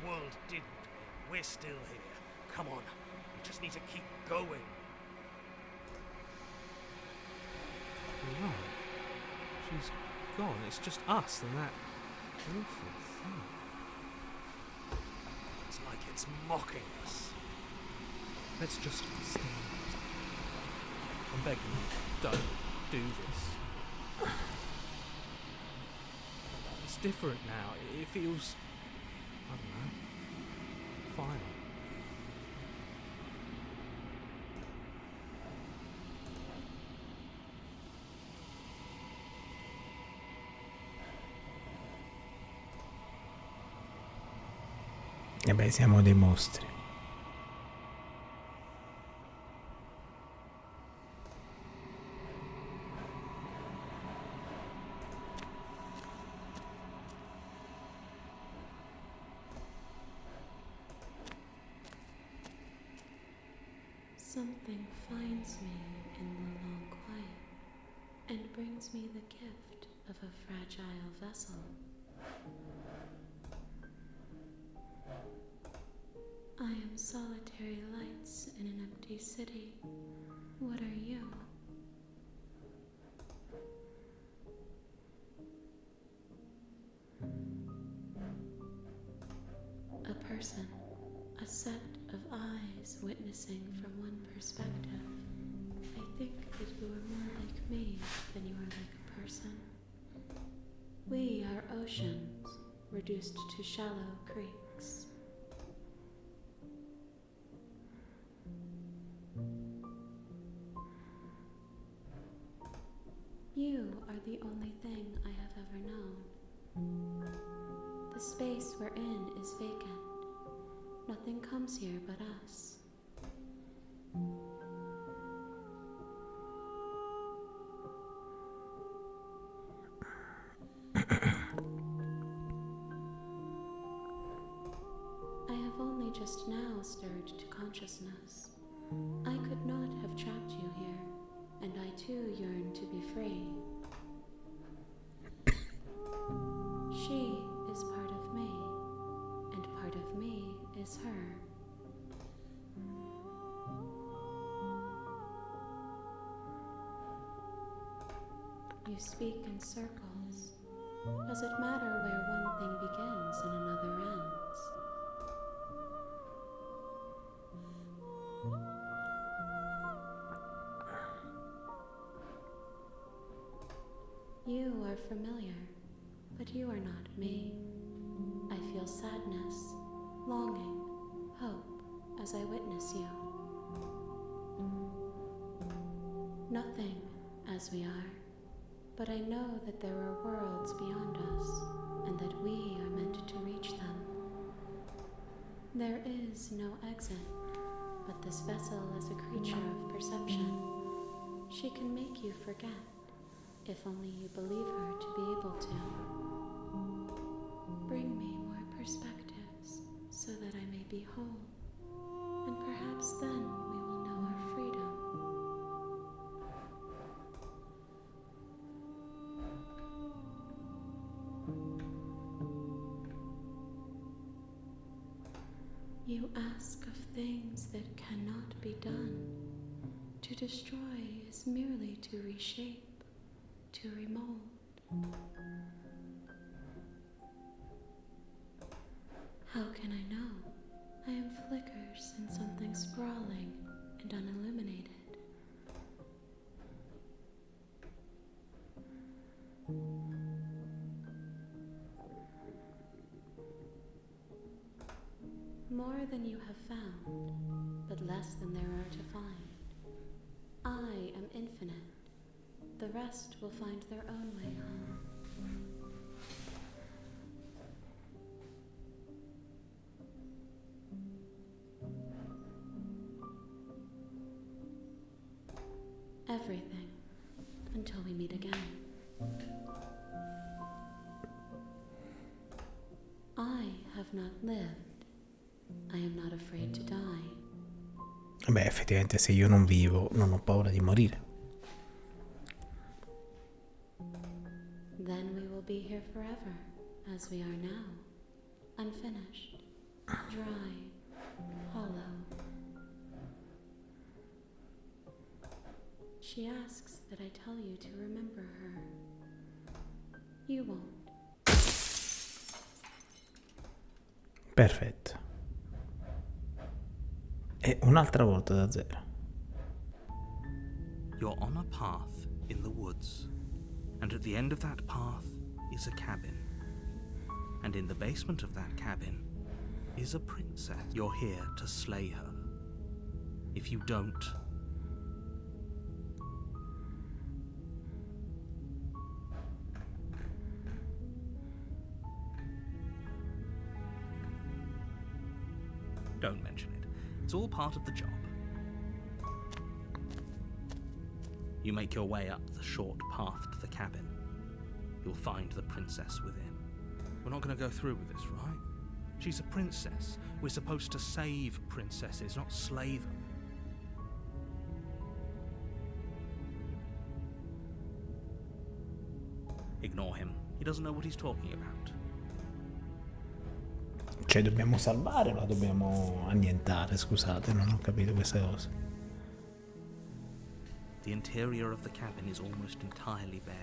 S4: The world didn't end. We're still here. Come on. We just need to keep going.
S2: You're right. She's gone. It's just us and that awful thing.
S4: It's like it's mocking us.
S2: Let's just stand. I'm begging you, don't do this. It's different now. It feels, I don't know, final.
S1: E beh, siamo dei mostri.
S3: Something finds me in the long quiet and brings me the gift of a fragile vessel. I am solitary lights in an empty city. What are you? A person, a set of eyes witnessing from one perspective. I think that you are more like me than you are like a person. We are oceans, reduced to shallow creeks. You are the only thing I have ever known. The space we're in is vacant. Nothing comes here but us. I have only just now stirred to consciousness. I could not have trapped you here, and I too yearn to be free. She is part of me, and part of me is her. You speak in circles. Does it matter where one thing begins and another ends? You are familiar, but you are not me. I feel sadness, longing, hope as I witness you. Nothing as we are, but I know that there are worlds beyond us, and that we are meant to reach them. There is no exit, but this vessel is a creature of perception. She can make you forget, if only you believe her to be able to. Bring me more perspectives, so that I may be whole, and perhaps then we will know our freedom. You ask of things that cannot be done. To destroy is merely to reshape, to remold. How can I know? I am flickers in something sprawling and unilluminated. More than you have found, but less than there are to find. I am infinite. The rest will find their own way home. Everything, until we meet again. I have not lived. I am not afraid to die.
S1: Beh, effettivamente se io non vivo, non ho paura di morire.
S3: Then we will be here forever, as we are now. Unfinished, dry, hollow. She asks that I tell you to remember her. You won't.
S1: Perfetto. E un'altra volta da zero.
S2: You're on a path in the woods, and at the end of that path is a cabin. And in the basement of that cabin is a princess. You're here to slay her. If you don't, don't mention it. It's all part of the job. You make your way up the short path to the cabin. You'll find the princess within. We're not going to go through with this, right? She's a princess. We're supposed to save princesses, not slay them. Ignore him. He doesn't know what he's talking about.
S1: Cioè, dobbiamo salvare o la dobbiamo annientare? Scusate, non ho capito questa cosa.
S2: The interior of the cabin is almost entirely bare.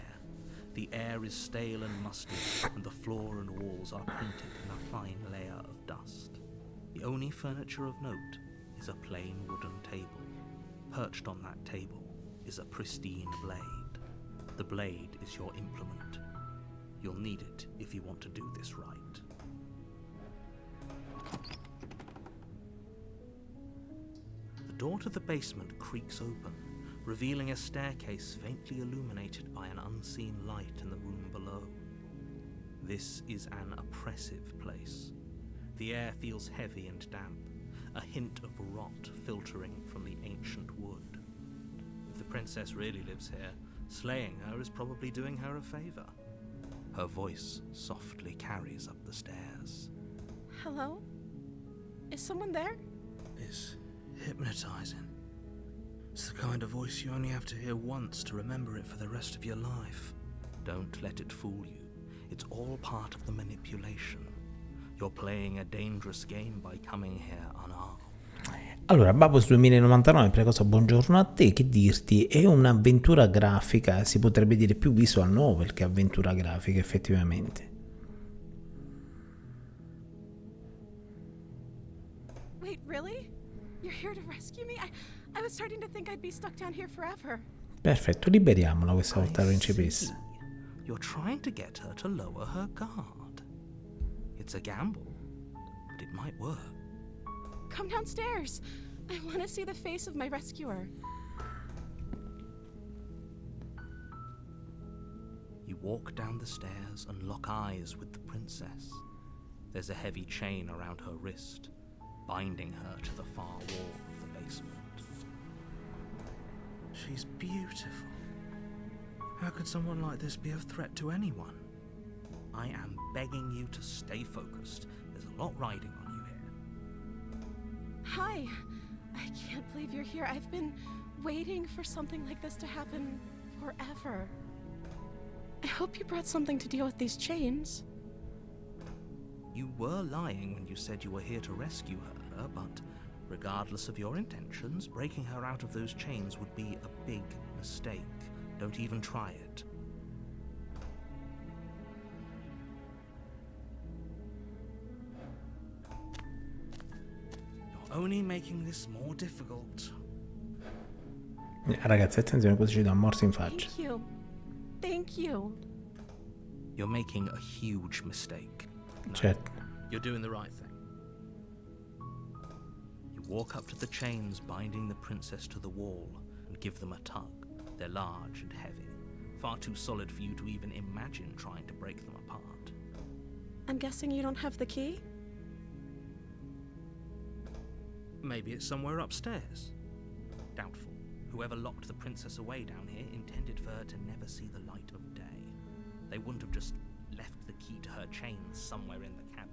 S2: The air is stale and musty, and the floor and walls are painted in a fine layer of dust. The only furniture of note is a plain wooden table. Perched on that table is a pristine blade. The blade is your implement. You'll need it if you want to do this right. The door to the basement creaks open, revealing a staircase faintly illuminated by an unseen light in the room below. This is an oppressive place. The air feels heavy and damp, a hint of rot filtering from the ancient wood. If the princess really lives here, slaying her is probably doing her a favor. Her voice softly carries up the stairs.
S5: Hello? Is someone there?
S2: It's hypnotizing. It's the kind of voice you only have to hear once to remember it for the rest of your life. Don't let it fool you. It's all part of the manipulation. You're playing a dangerous game by coming here unarmed.
S1: Allora, Babos 2099, prima cosa buongiorno a te, che dirti, è un'avventura grafica, si potrebbe dire più visual novel che avventura grafica effettivamente.
S5: Wait, really? You're here to rescue me? I was starting to think I'd be stuck down here forever.
S1: Perfetto, liberiamola questa volta, principessa.
S2: You're trying to get her to lower her guard. It's a gamble, but it might work.
S5: Come downstairs. I want to see the face of my rescuer.
S2: You walk down the stairs and lock eyes with the princess. There's a heavy chain around her wrist, binding her to the far wall of the basement. She's beautiful. How could someone like this be a threat to anyone? I am begging you to stay focused. There's a lot riding on you here.
S5: Hi. I can't believe you're here. I've been waiting for something like this to happen forever. I hope you brought something to deal with these chains.
S2: You were lying when you said you were here to rescue her, but regardless of your intentions, breaking her out of those chains would be a big mistake. Don't even try it. You're only making this more difficult.
S1: Ragazzi, attenzione, così ci dà un morso in faccia.
S5: Thank you. Thank you.
S2: You're making a huge mistake. No,
S1: Certo.
S2: you're doing the right thing. You walk up to the chains binding the princess to the wall and give them a tug. They're large and heavy, far too solid for you to even imagine trying to break them apart.
S5: I'm guessing you don't have the key?
S2: Maybe it's somewhere upstairs. Doubtful. Whoever locked the princess away down here intended for her to never see the light of day. They wouldn't have just left the key to her chains somewhere in the cabin.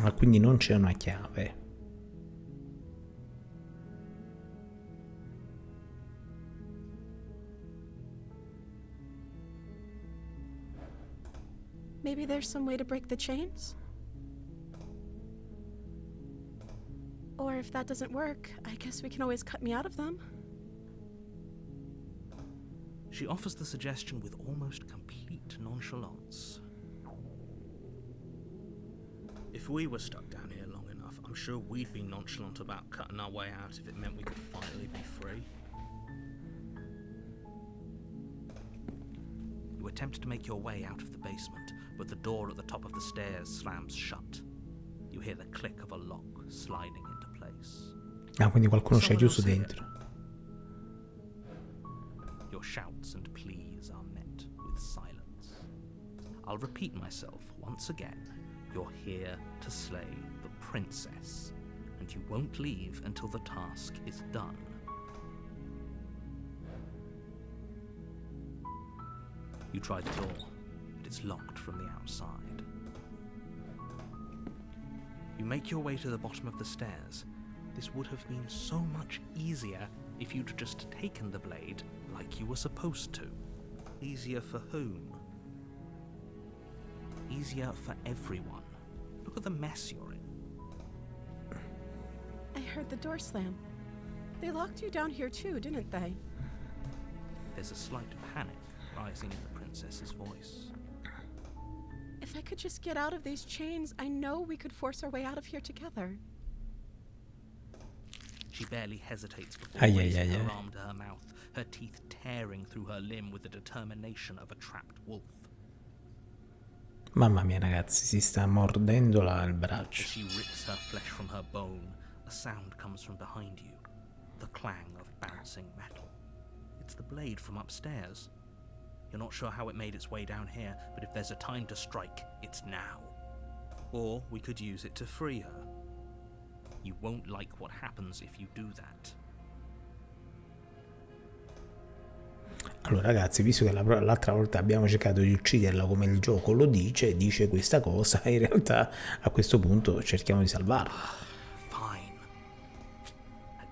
S1: Ah, quindi non c'è una chiave.
S5: Maybe there's some way to break the chains? Or if that doesn't work, I guess we can always cut me out of them.
S2: She offers the suggestion with almost complete nonchalance. If we were stuck down here long enough, I'm sure we'd be nonchalant about cutting our way out if it meant we could finally be free. You attempt to make your way out of the basement, but the door at the top of the stairs slams shut. You hear the click of a lock sliding into place.
S1: Ah, quindi qualcuno ci ha
S2: Someone
S1: chiuso
S2: else here?
S1: dentro.
S2: Your shouts and pleas are met with silence. I'll repeat myself once again. You're here to slay the princess, and you won't leave until the task is done. You try the door, but it's locked from the outside. You make your way to the bottom of the stairs. This would have been so much easier if you'd just taken the blade like you were supposed to. Easier for whom? Easier for everyone. Look at the mess you're in.
S5: I heard the door slam. They locked you down here too, didn't they?
S2: There's a slight panic rising in the princess's voice.
S5: If I could just get out of these chains, I know we could force our way out of here together.
S2: She barely hesitates before
S1: Ay, ay,
S2: raising
S1: ay,
S2: her
S1: ay.
S2: arm to her mouth, her teeth tearing through her limb with the determination of a trapped wolf.
S1: Mamma mia ragazzi, si sta mordendo il
S2: As
S1: braccio.
S2: she rips her flesh from her bone, a sound comes from behind you, the clang of bouncing metal. It's the blade from upstairs. You're not sure how it made its way down here, but if there's a time to strike, it's now. Or we could use it to free her. You won't like what happens if you do that.
S1: Allora ragazzi, visto che l'altra volta abbiamo cercato di ucciderla come il gioco lo dice questa cosa, in realtà a questo punto cerchiamo di salvarla.
S2: Fine.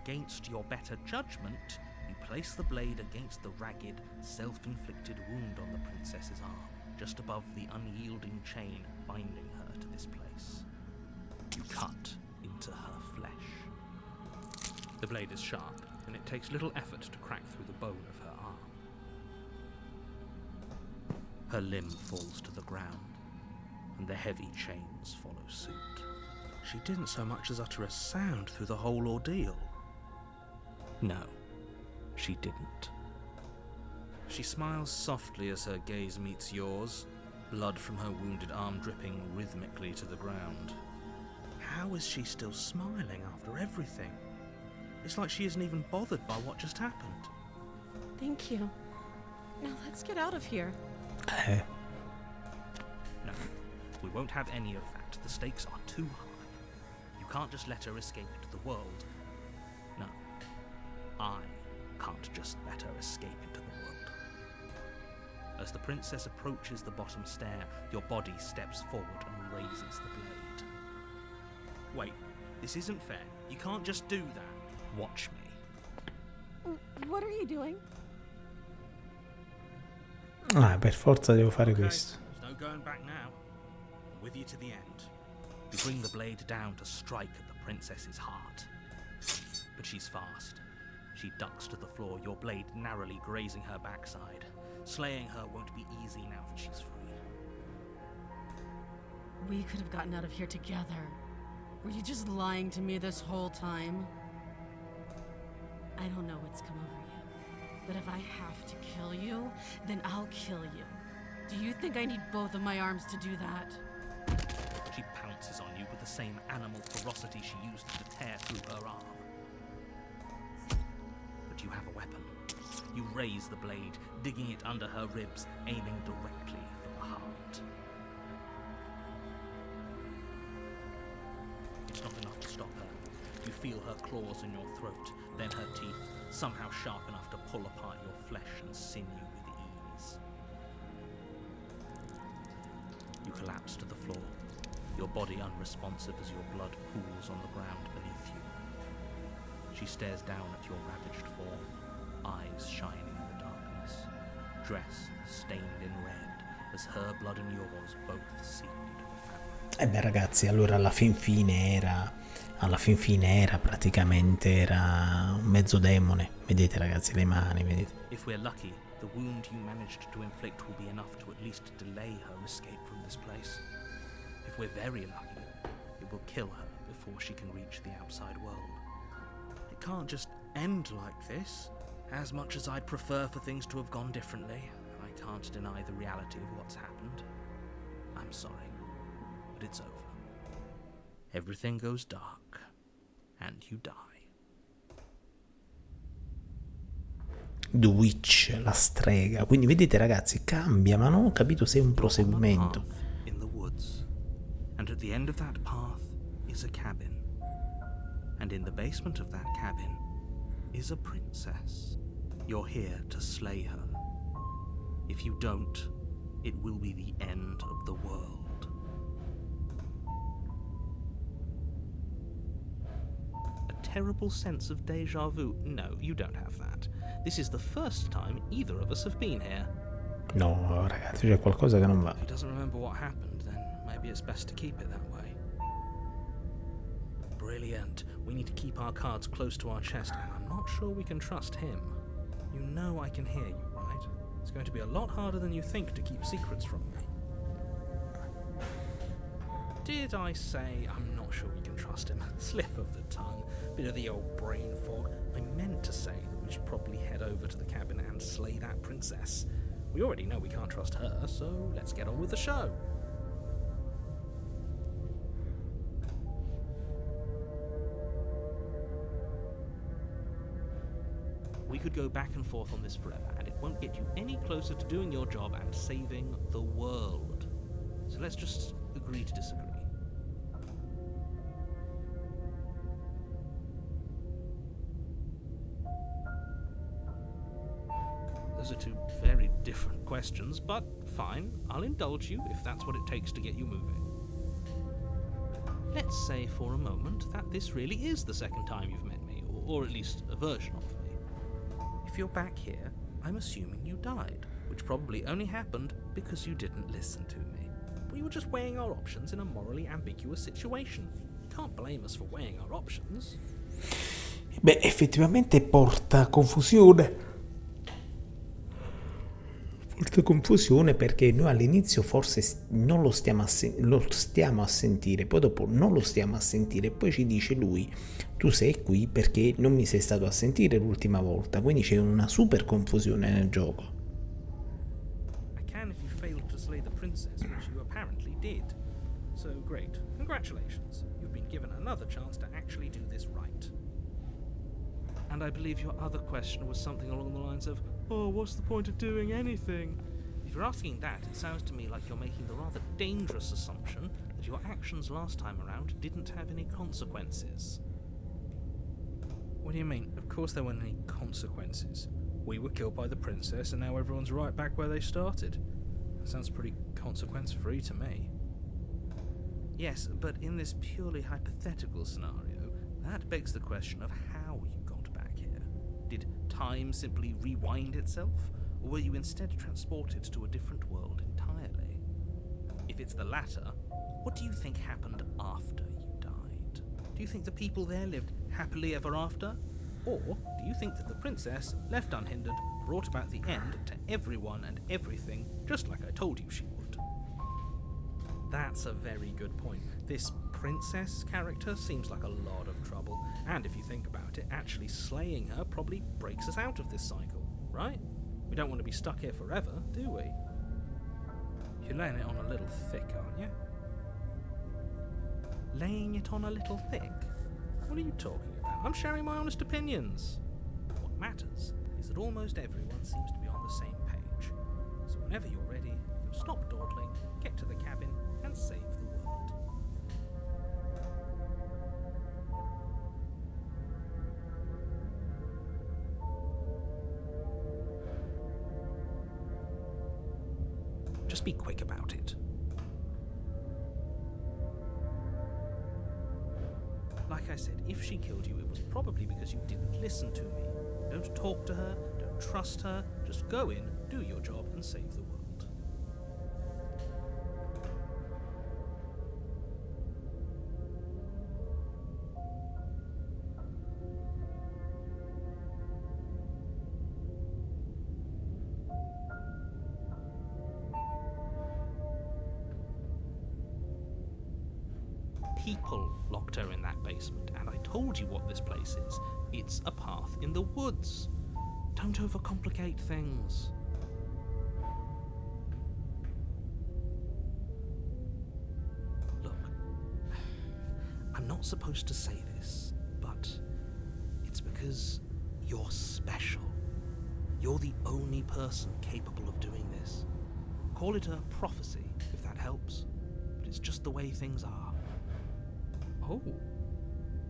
S2: Against your better judgment, you place the blade against the ragged, self-inflicted wound on the princess's arm, just above the unyielding chain binding her to this place. You cut into her flesh. The blade is sharp, and it takes little effort to crack through the bone of her arm. Her limb falls to the ground, and the heavy chains follow suit. She didn't so much as utter a sound through the whole ordeal. No, she didn't. She smiles softly as her gaze meets yours, blood from her wounded arm dripping rhythmically to the ground. How is she still smiling after everything? It's like she isn't even bothered by what just happened.
S5: Thank you. Now let's get out of here.
S2: No, we won't have any of that. The stakes are too high. You can't just let her escape into the world. No, I can't just let her escape into the world. As the princess approaches the bottom stair, your body steps forward and raises the blade. Wait, this isn't fair. You can't just do that. Watch me.
S5: What are you doing?
S1: Ah, per forza devo fare
S2: Okay,
S1: questo.
S2: there's no going back now. I'm with you to the end. You bring the blade down to strike at the princess's heart. But she's fast. She ducks to the floor, your blade narrowly grazing her backside. Slaying her won't be easy now that she's free.
S3: We could have gotten out of here together. Were you just lying to me this whole time? I don't know what's come over you, but if I have to kill you, then I'll kill you. Do you think I need both of my arms to do that?
S2: She pounces on you with the same animal ferocity she used to tear through her arm. But you have a weapon. You raise the blade, digging it under her ribs, aiming directly for the heart. It's not enough to stop her. You feel her claws in your throat, then her teeth, somehow sharp enough to pull apart your flesh and sinew with ease. You collapse to the floor, your body unresponsive as your blood pools on the ground beneath you. She stares down at your ravaged form, eyes shining in the darkness, dress stained in red as her blood and yours both seep into the fabric.
S1: E beh ragazzi, allora alla fin fine era praticamente un mezzo demone. Vedete ragazzi le mani, vedete?
S2: If we're lucky, the wound you managed to inflict will be enough to at least delay her escape from this place. If we're very lucky, it will kill her before she can reach the outside world. It can't just end like this. As much as I'd prefer for things to have gone differently, I can't deny the reality of what's happened. I'm sorry, but it's over. Everything goes dark, and you die.
S1: The Witch, la strega. Quindi vedete ragazzi, cambia, ma non ho capito se è un proseguimento.
S2: In the woods, and at the end of that path is a cabin, and in the basement of that cabin is a princess. You're here to slay her. If you don't, it will be the end of the world. A terrible sense of déjà vu. No, you don't have that. This is the first time either of us have been here.
S1: No, ragazzi, c'è qualcosa che non va.
S2: If he doesn't remember what happened, then maybe it's best to keep it that way. Brilliant. We need to keep our cards close to our chest, and I'm not sure we can trust him. You know I can hear you, right? It's going to be a lot harder than you think to keep secrets from me. Did I say I'm not sure we can trust him? Slip of the tongue. Bit of the old brain fog. I meant to say that we should probably head over to the cabin and slay that princess. We already know we can't trust her, so let's get on with the show. We could go back and forth on this forever, and it won't get you any closer to doing your job and saving the world. So let's just agree to disagree. Those are two very different questions, but fine, I'll indulge you if that's what it takes to get you moving. Let's say for a moment that this really is the second time you've met me, or at least a version of me. If you're back here, I'm assuming you died, which probably only happened because you didn't listen to me. We were just weighing our options in a morally ambiguous situation. You can't blame us for weighing our options.
S1: Beh, effettivamente porta confusione. Porta confusione perché noi all'inizio forse non lo stiamo a sentire, poi dopo non lo stiamo a sentire, poi ci dice lui: tu sei qui perché non mi sei stato a sentire l'ultima volta, quindi c'è una super confusione nel gioco.
S2: I can if you failed to slay the princess, which you apparently did. So great. Congratulations. You've been given another chance to actually do this right. And I believe your other question was something along the lines of, oh, what's the point of doing anything? If you're asking that, it sounds to me like you're making the rather dangerous assumption that your actions last time around didn't have any consequences. What do you mean? Of course there weren't any consequences. We were killed by the princess and now everyone's right back where they started. That sounds pretty consequence-free to me. Yes, but in this purely hypothetical scenario, that begs the question of how you got back here. Did time simply rewind itself, or were you instead transported to a different world entirely? If it's the latter, what do you think happened after you died? Do you think the people there lived happily ever after? Or do you think that the princess, left unhindered, brought about the end to everyone and everything, just like I told you she would? That's a very good point. This princess character seems like a lot of trouble, and if you think about it, actually slaying her probably breaks us out of this cycle, right? We don't want to be stuck here forever, do we? You're laying it on a little thick, aren't you? Laying it on a little thick? What are you talking about? I'm sharing my honest opinions. What matters is that almost everyone seems to be on the same page. So whenever you're ready, you can stop dawdling, get to the cabin, and save the world. Just be quick about it. Like I said, if she killed you, it was probably because you didn't listen to me. Don't talk to her, don't trust her, just go in, do your job, and save the world. People locked her in that basement, and I told you what this place is. It's a path in the woods. Don't overcomplicate things. Look, I'm not supposed to say this, but it's because you're special. You're the only person capable of doing this. Call it a prophecy, if that helps, but it's just the way things are. Oh,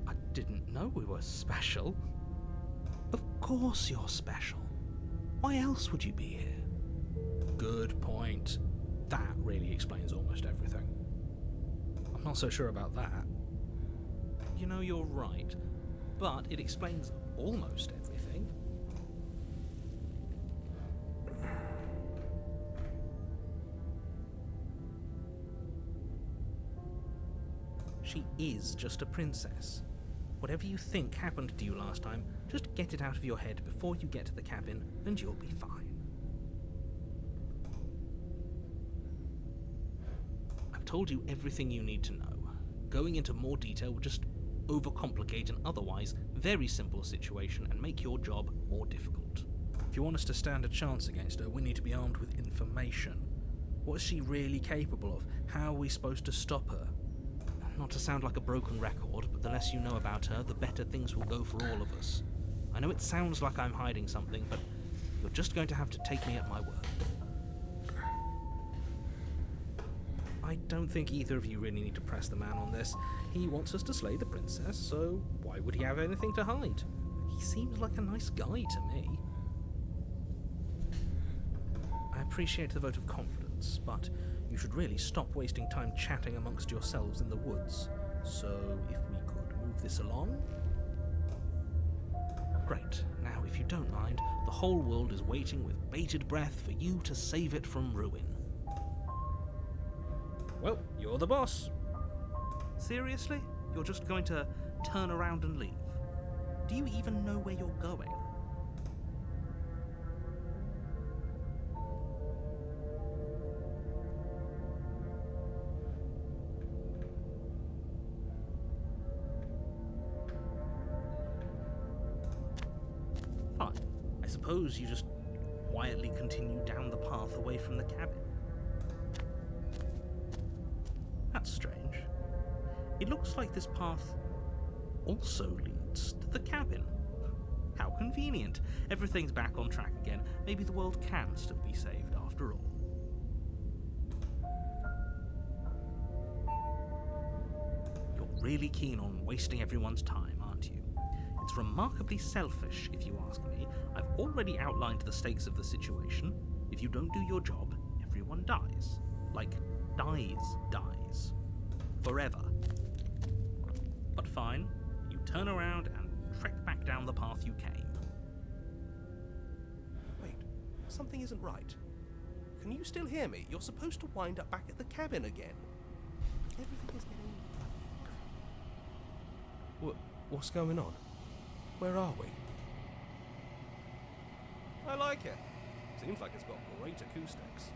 S2: I didn't know we were special. Of course you're special. Why else would you be here? Good point. That really explains almost everything. I'm not so sure about that. You know, you're right. but it explains almost everything. She is just a princess. Whatever you think happened to you last time, just get it out of your head before you get to the cabin, and you'll be fine. I've told you everything you need to know. Going into more detail would just overcomplicate an otherwise very simple situation and make your job more difficult. If you want us to stand a chance against her, we need to be armed with information. What is she really capable of? How are we supposed to stop her? Not to sound like a broken record, but the less you know about her, the better things will go for all of us. I know it sounds like I'm hiding something, but you're just going to have to take me at my word. I don't think either of you really need to press the man on this. He wants us to slay the princess, so why would he have anything to hide? He seems like a nice guy to me. I appreciate the vote of confidence, but you should really stop wasting time chatting amongst yourselves in the woods. So, if we could move this along? Great. Now, if you don't mind, the whole world is waiting with bated breath for you to save it from ruin. Well, you're the boss. Seriously? You're just going to turn around and leave? Do you even know where you're going? Fine. I suppose you just quietly continue down the path away from the cabin. That's strange. It looks like this path also leads to the cabin. How convenient. Everything's back on track again. Maybe the world can still be saved after all. You're really keen on wasting everyone's time, aren't you? It's remarkably selfish, if you ask me. I've already outlined the stakes of the situation. If you don't do your job, everyone dies. Like, dies. Forever. But fine, you turn around and trek back down the path you came.
S6: Wait, something isn't right. Can you still hear me? You're supposed to wind up back at the cabin again. Everything is getting... What's going on? Where are we? I like it. Seems like it's got great acoustics.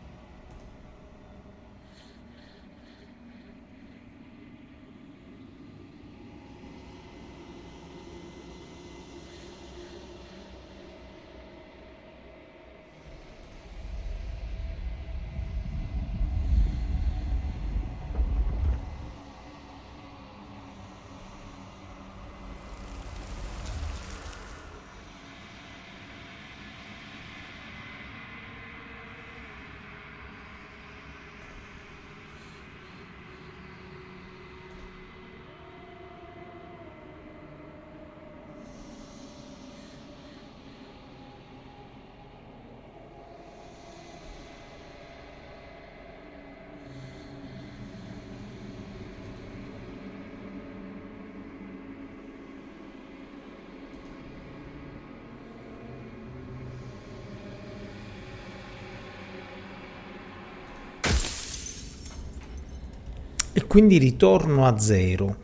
S1: E quindi ritorno a zero.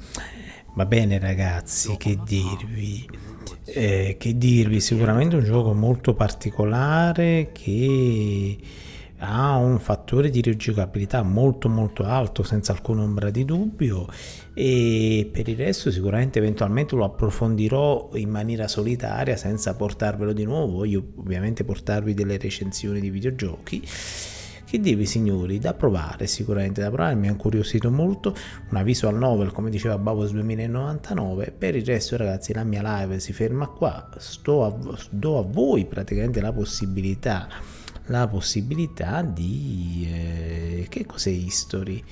S1: Va bene ragazzi, che dirvi, sicuramente un gioco molto particolare che ha un fattore di rigiocabilità molto molto alto, senza alcuna ombra di dubbio, e per il resto sicuramente eventualmente lo approfondirò in maniera solitaria senza portarvelo di nuovo. Voglio ovviamente portarvi delle recensioni di videogiochi. Che dirvi signori, da provare, sicuramente da provare, mi ha incuriosito molto, una visual novel come diceva Babos 2099. Per il resto ragazzi la mia live si ferma qua, do a voi praticamente la possibilità di che cos'è History?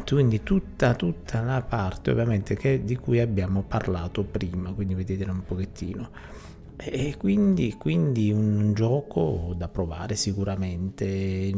S1: Quindi tutta la parte ovviamente di cui abbiamo parlato prima, quindi vedete un pochettino. E quindi un gioco da provare sicuramente.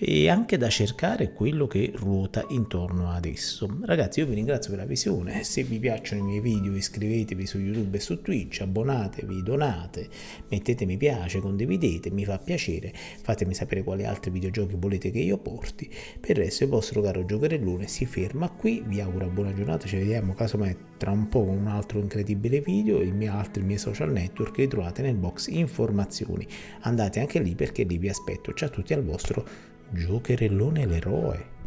S1: e anche da cercare quello che ruota intorno ad esso. Ragazzi, io vi ringrazio per la visione. Se vi piacciono i miei video iscrivetevi su YouTube e su Twitch, abbonatevi, donate, mettete mi piace, condividete, mi fa piacere, fatemi sapere quali altri videogiochi volete che io porti. Per il resto il vostro caro giocherellone si ferma qui, vi auguro una buona giornata, ci vediamo casomai tra un po' con un altro incredibile video, i miei social network li trovate nel box informazioni, andate anche lì perché lì vi aspetto. Ciao a tutti, al vostro giocherellone l'eroe.